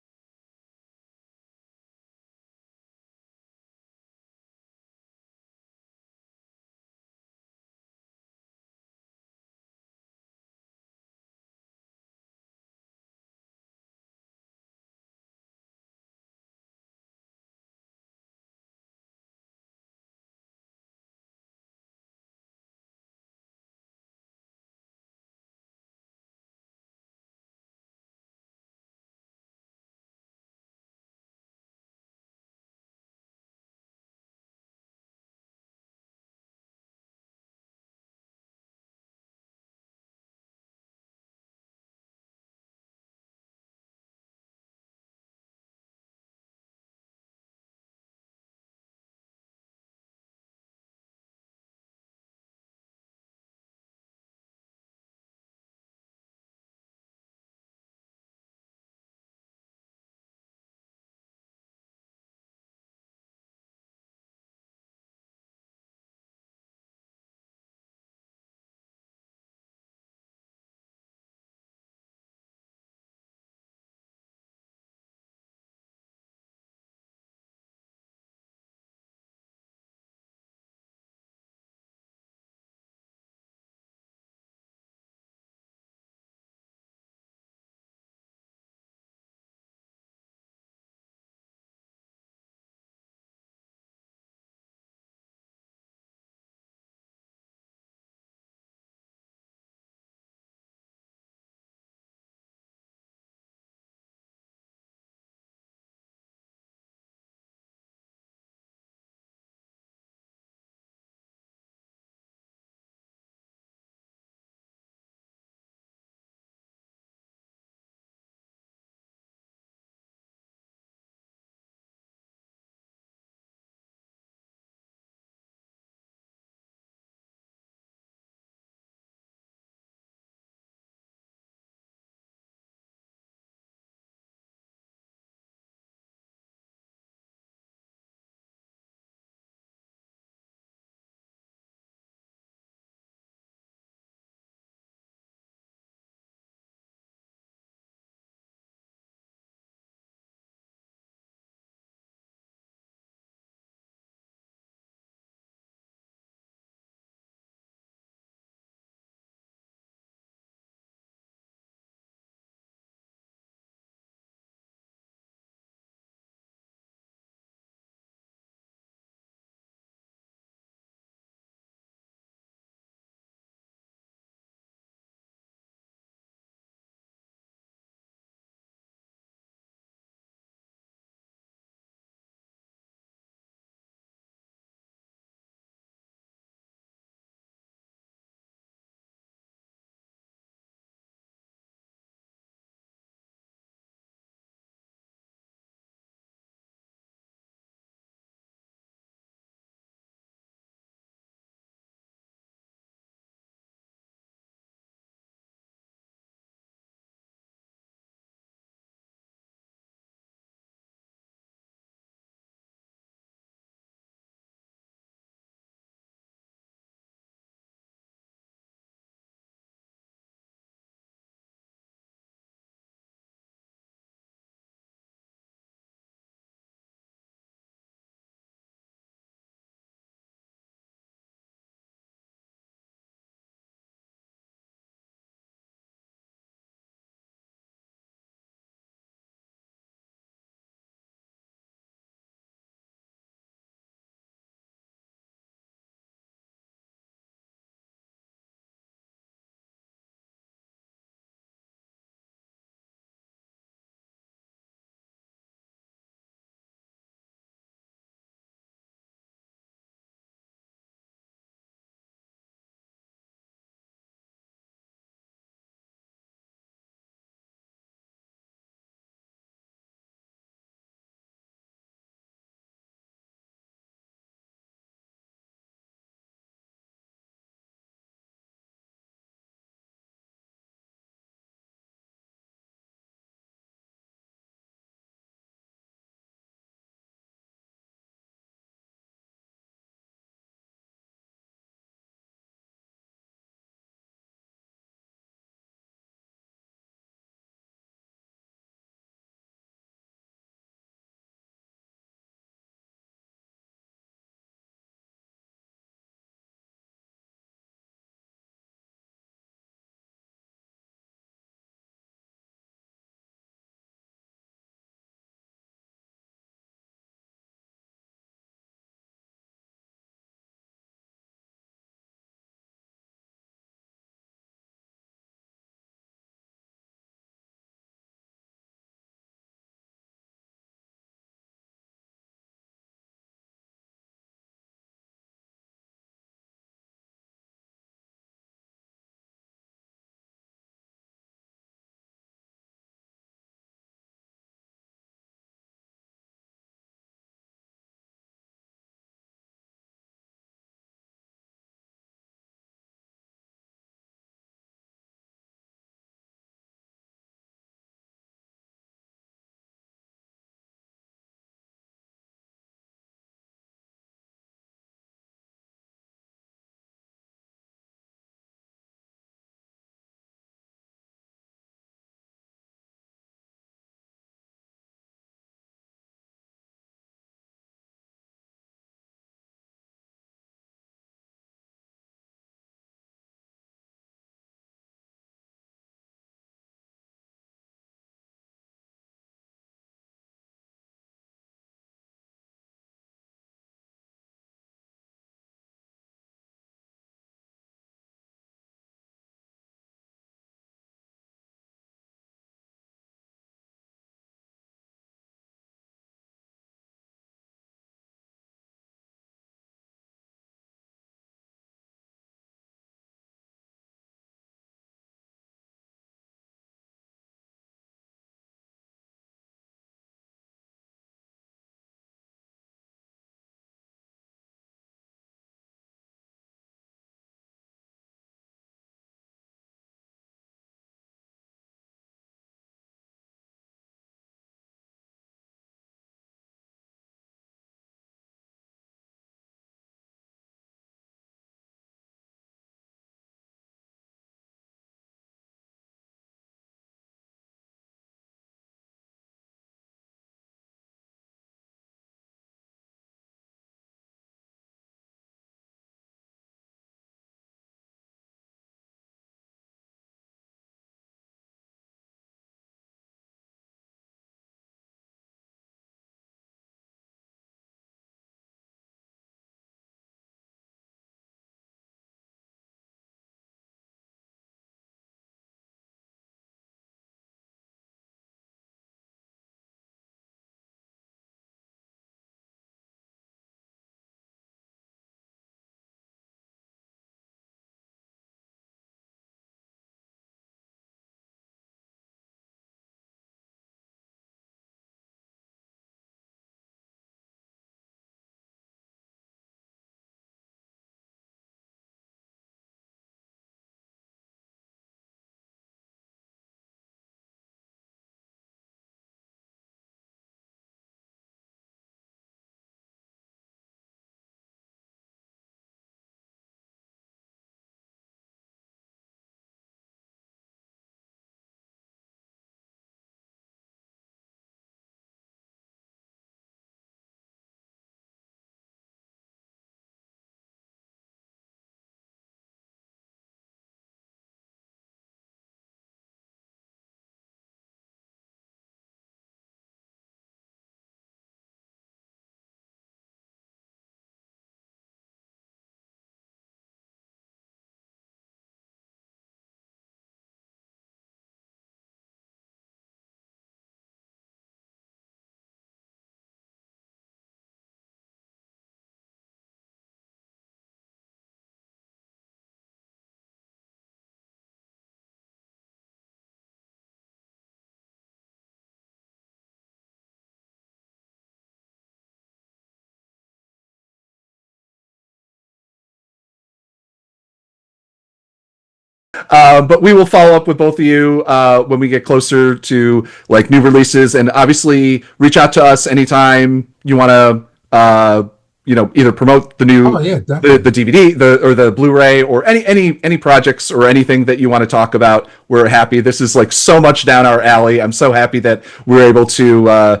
But we will follow up with both of you when we get closer to like new releases, and obviously reach out to us anytime you want to either promote the new the DVD or the Blu-ray or any projects or anything that you want to talk about. We're happy. This is like so much down our alley. I'm so happy that we're able to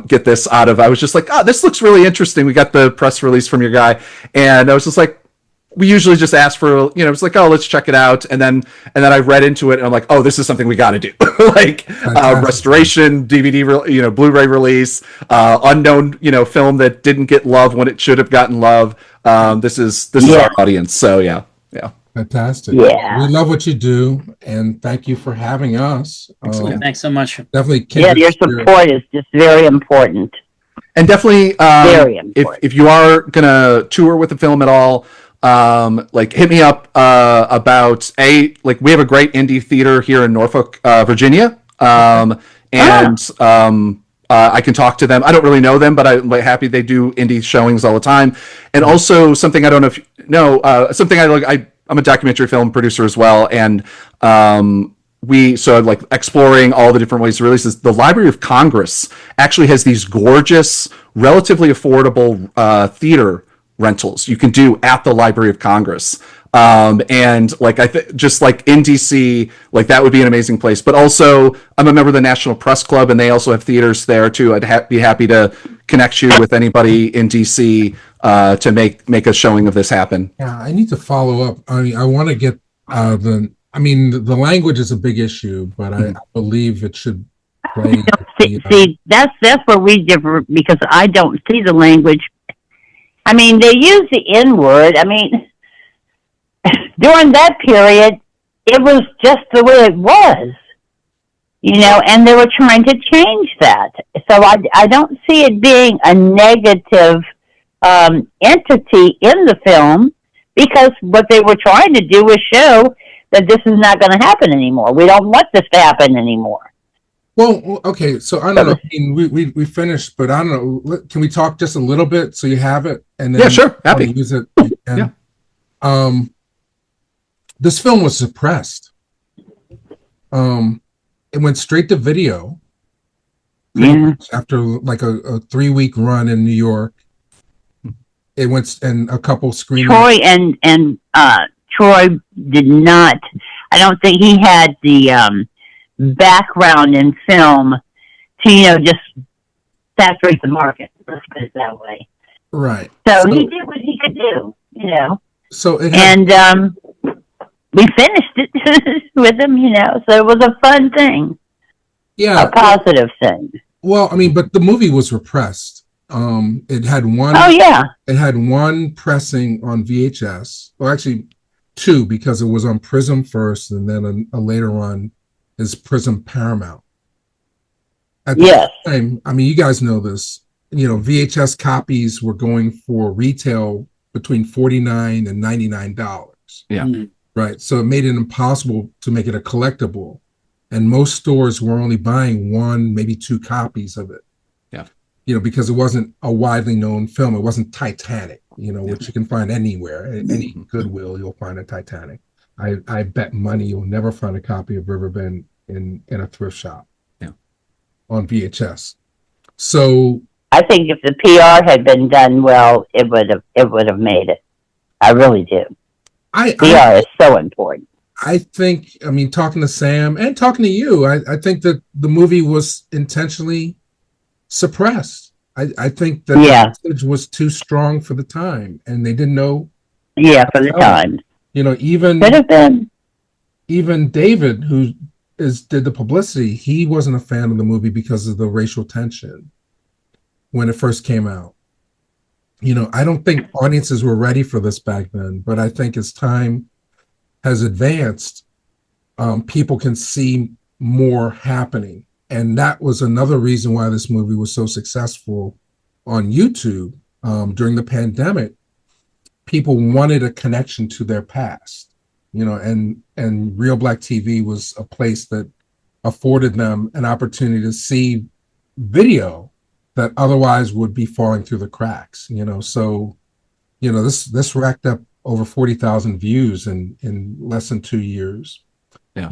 get this out of. I was just like, this looks really interesting. We got the press release from your guy, and I was just like, we usually just ask for, it's like, let's check it out, and then I read into it, and I'm like, this is something we got to do. Like restoration, DVD, Blu-ray release, unknown, film that didn't get love when it should have gotten love. This is our audience. So yeah. Fantastic. Yeah. We love what you do, and thank you for having us. Thanks so much. Definitely. Your support is just very important. And definitely, very important. if you are gonna tour with the film at all, hit me up about we have a great indie theater here in Norfolk, Virginia, I can talk to them. I don't really know them, but I'm happy they do indie showings all the time. And also something I don't know if you know, I'm a documentary film producer as well, and exploring all the different ways to release this. The Library of Congress actually has these gorgeous, relatively affordable theater rentals you can do at the Library of Congress. And just like in DC, that would be an amazing place. But also, I'm a member of the National Press Club, and they also have theaters there too. I'd be happy to connect you with anybody in DC to make a showing of this happen. Yeah, I need to follow up. I mean, I want to get the language is a big issue, but I believe it should play. See, that's where we differ, because I don't see the language. I mean, they use the N-word. I mean, during that period, it was just the way it was, and they were trying to change that. So I don't see it being a negative entity in the film, because what they were trying to do was show that this is not going to happen anymore. We don't want this to happen anymore. Well, okay, so I don't know. I mean, we finished, but I don't know. Can we talk just a little bit so you have it, and then sure, happy use it? Yeah. This film was suppressed. It went straight to video. Yeah. After like a 3-week run in New York, it went and a couple screenings. Troy did not. I don't think he had the background in film to just saturate the market. Let's put it that way. Right. So he did what he could do. So we finished it with him. So it was a fun thing. Yeah. A positive thing. Well, I mean, but the movie was repressed. It had one. Oh yeah. It had one pressing on VHS. Well, actually, two, because it was on Prism first, and then a later one is Prism Paramount. At the time, I mean, you guys know this. VHS copies were going for retail between $49 and $99. Yeah. Mm-hmm. Right. So it made it impossible to make it a collectible, and most stores were only buying 1, maybe 2 copies of it. Because it wasn't a widely known film. It wasn't Titanic, which you can find anywhere. Any Goodwill, you'll find a Titanic. I bet money you'll never find a copy of Riverbend in a thrift shop on VHS. So I think if the PR had been done well, it would have made it. I really do. PR is so important. I think, talking to Sam and talking to you, I think that the movie was intentionally suppressed. I think that the message was too strong for the time, and they didn't know. Yeah, for the time. Even David, who did the publicity, he wasn't a fan of the movie because of the racial tension when it first came out. I don't think audiences were ready for this back then, but I think as time has advanced, people can see more happening. And that was another reason why this movie was so successful on YouTube during the pandemic. People wanted a connection to their past, and Reelblack TV was a place that afforded them an opportunity to see video that otherwise would be falling through the cracks. So, this racked up over 40,000 views in less than 2 years. Yeah.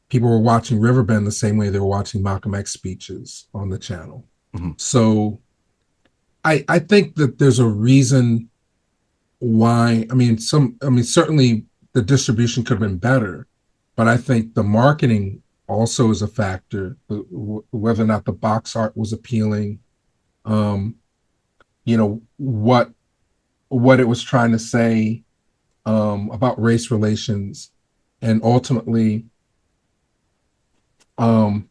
People were watching Riverbend the same way they were watching Malcolm X speeches on the channel. Mm-hmm. So I think that there's a reason why. Certainly the distribution could have been better, but I think the marketing also is a factor. Whether or not the box art was appealing, what it was trying to say about race relations, and ultimately, Val,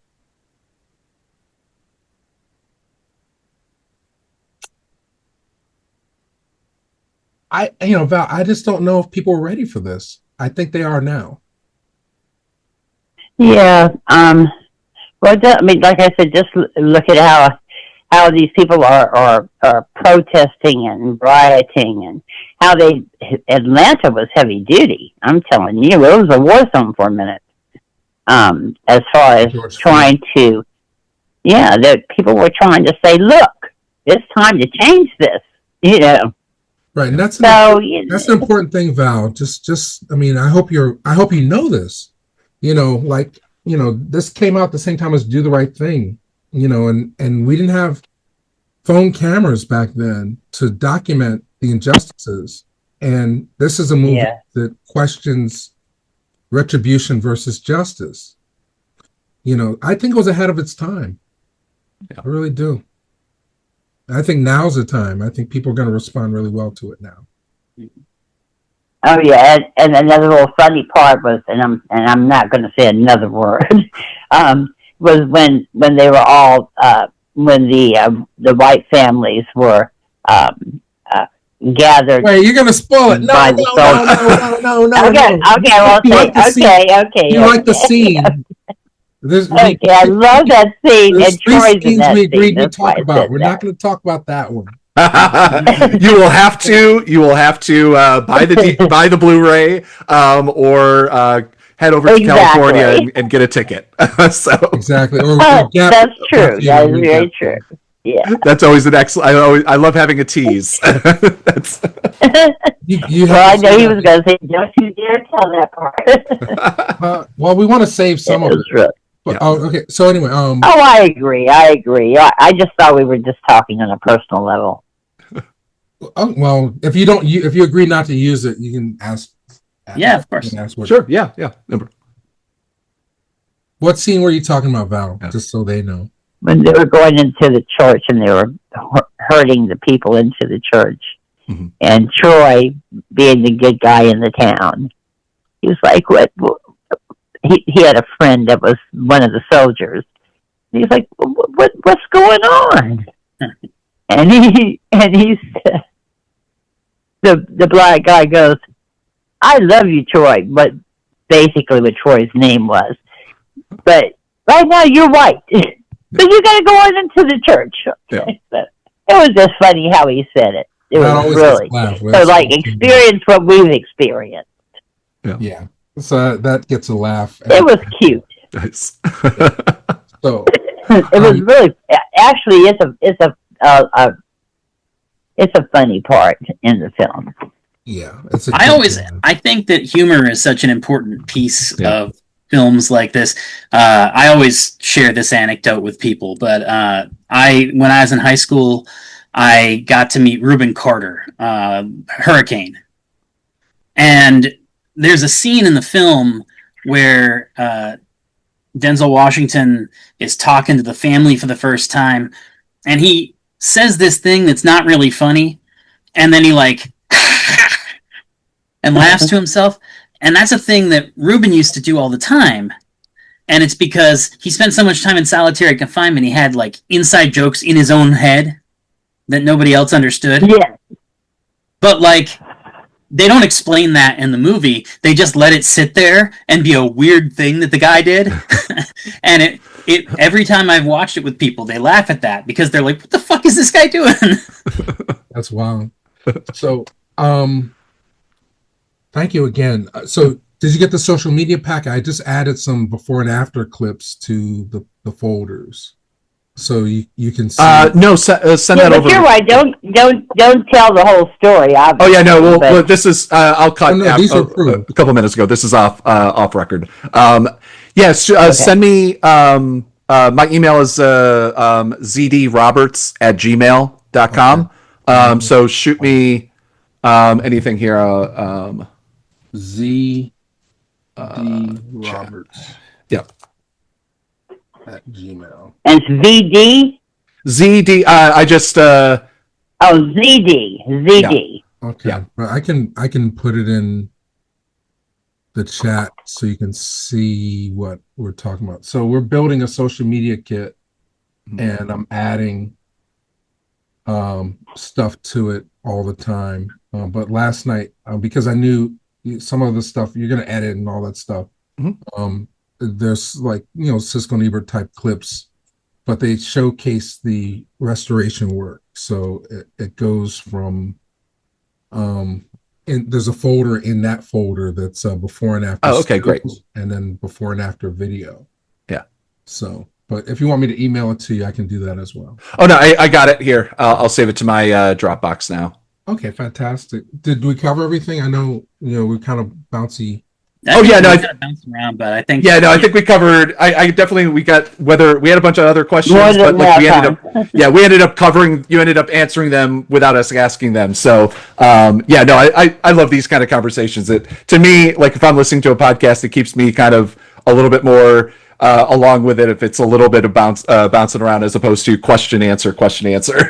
I just don't know if people are ready for this. I think they are now. Yeah. Like I said, just look at how these people are protesting and rioting, and how Atlanta was heavy duty. I'm telling you, it was a war zone for a minute. As far as that people were trying to say, look, it's time to change this, Right, and that's an important thing, Val. I hope you know this. This came out the same time as Do the Right Thing, and we didn't have phone cameras back then to document the injustices. And this is a movie that questions retribution versus justice. I think it was ahead of its time. Yeah. I really do. I think now's the time. I think people are going to respond really well to it now. Oh yeah, and another little funny part was, and I'm not going to say another word, was when they were all when the white families were gathered. Wait, you're going to spoil it? No. Okay. Well, okay. You like the scene? I love that scene. There's and Troy's three in that scenes we scene. agreed to That's why talk I about. said We're that. not going to talk about that one. You will have to buy the Blu-ray or head over to California and get a ticket. Exactly. That's true. That is very true. Yeah. That's always an excellent. I love having a tease. That's. I know he was going to say, "Don't you dare tell that part." Well, we want to save some of it. Really. But, okay. So anyway, I agree. I just thought we were just talking on a personal level. Well, if you agree not to use it, you can ask. Yeah, of course. Sure. Yeah. Number. What scene were you talking about, Val? Yeah. Just so they know. When they were going into the church and they were herding the people into the church, mm-hmm. and Troy, being the good guy in the town, he was like, "What?" He had a friend that was one of the soldiers. He's like, "What's going on?" and he said, the black guy goes, "I love you, Troy," but basically what Troy's name was. But right now you're white. So you got to go on into the church. Okay? Yeah. It was just funny how he said it. It was really experience what we've experienced. Yeah. So that gets a laugh. It was cute. Nice. So it was really actually it's a funny part in the film. Yeah, I think that humor is such an important piece of films like this. I always share this anecdote with people, but when I was in high school, I got to meet Reuben Carter, Hurricane. And there's a scene in the film where Denzel Washington is talking to the family for the first time, and he says this thing that's not really funny, and then he and laughs to himself. And that's a thing that Reuben used to do all the time. And it's because he spent so much time in solitary confinement, he had inside jokes in his own head that nobody else understood. Yeah. But they don't explain that in the movie. They just let it sit there and be a weird thing that the guy did. And it every time I've watched it with people, they laugh at that because they're like, "What the fuck is this guy doing?" That's wild. So, thank you again. So, did you get the social media pack? I just added some before and after clips to the folders. so you can see. No, send Yeah, that but over. you're right. Don't tell the whole story. Oh yeah, no. Well, but- this is. I'll cut. Oh, no, these are a couple minutes ago. This is off record. Yes. Okay. Send me. My email is zdroberts@gmail.com. So shoot me anything here. Z. D. Roberts Yeah. at Gmail. And it's VD. ZD. I just. Oh, ZD. ZD. Okay, Yeah. but I can put it in the chat so you can see what we're talking about. So we're building a social media kit, and I'm adding stuff to it all the time. But last night, because I knew some of the stuff you're gonna edit and all that stuff, there's like Cisco and Ebert type clips, but they showcase the restoration work. So it goes from and there's a folder in that folder that's before and after. Oh, okay, great. And then before and after video. Yeah. So, but if you want me to email it to you, I can do that as well. Oh no, I got it here. I'll save it to my Dropbox now. Okay, fantastic. Did we cover everything? I know we're kind of bouncy. Oh, yeah, no, I kind of bounced around, but I think I think we covered. I definitely we got whether we had a bunch of other questions, More than but like we that ended up, we ended up covering. You ended up answering them without us asking them. So, I love these kind of conversations. That to me, like if I'm listening to a podcast, it keeps me kind of a little bit more along with it. If it's a little bit of bouncing around as opposed to question answer.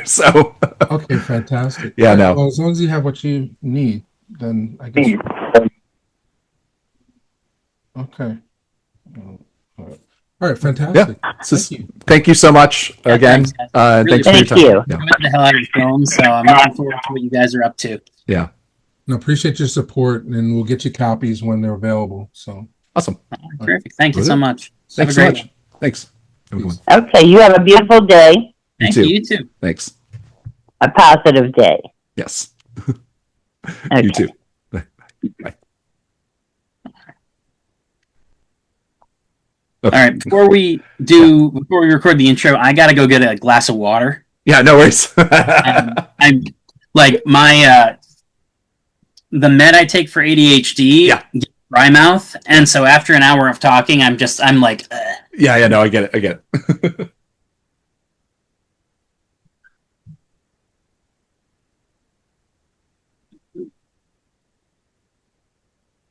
So, Okay, fantastic. Yeah, no. Well, as long as you have what you need, then I guess. Okay. All right, fantastic. Thank you so much again. Thanks, guys. Really Thanks for your time. Thank you. I'm the hell out of your film, so I'm looking forward to what you guys are up to. Yeah. No, appreciate your support, and we'll get you copies when they're available. So Awesome. Terrific. Thank you so much. Thanks Have so a great much. Thanks. Have a good one. Okay, you have a beautiful day, Thank too. you too. Thanks. a positive day. Yes. Okay. You too. Bye. All right. Before we record the intro, I gotta go get a glass of water. Yeah, no worries. I'm like the med I take for ADHD. Yeah. Dry mouth, and so after an hour of talking, I'm like. Yeah, no, I get it.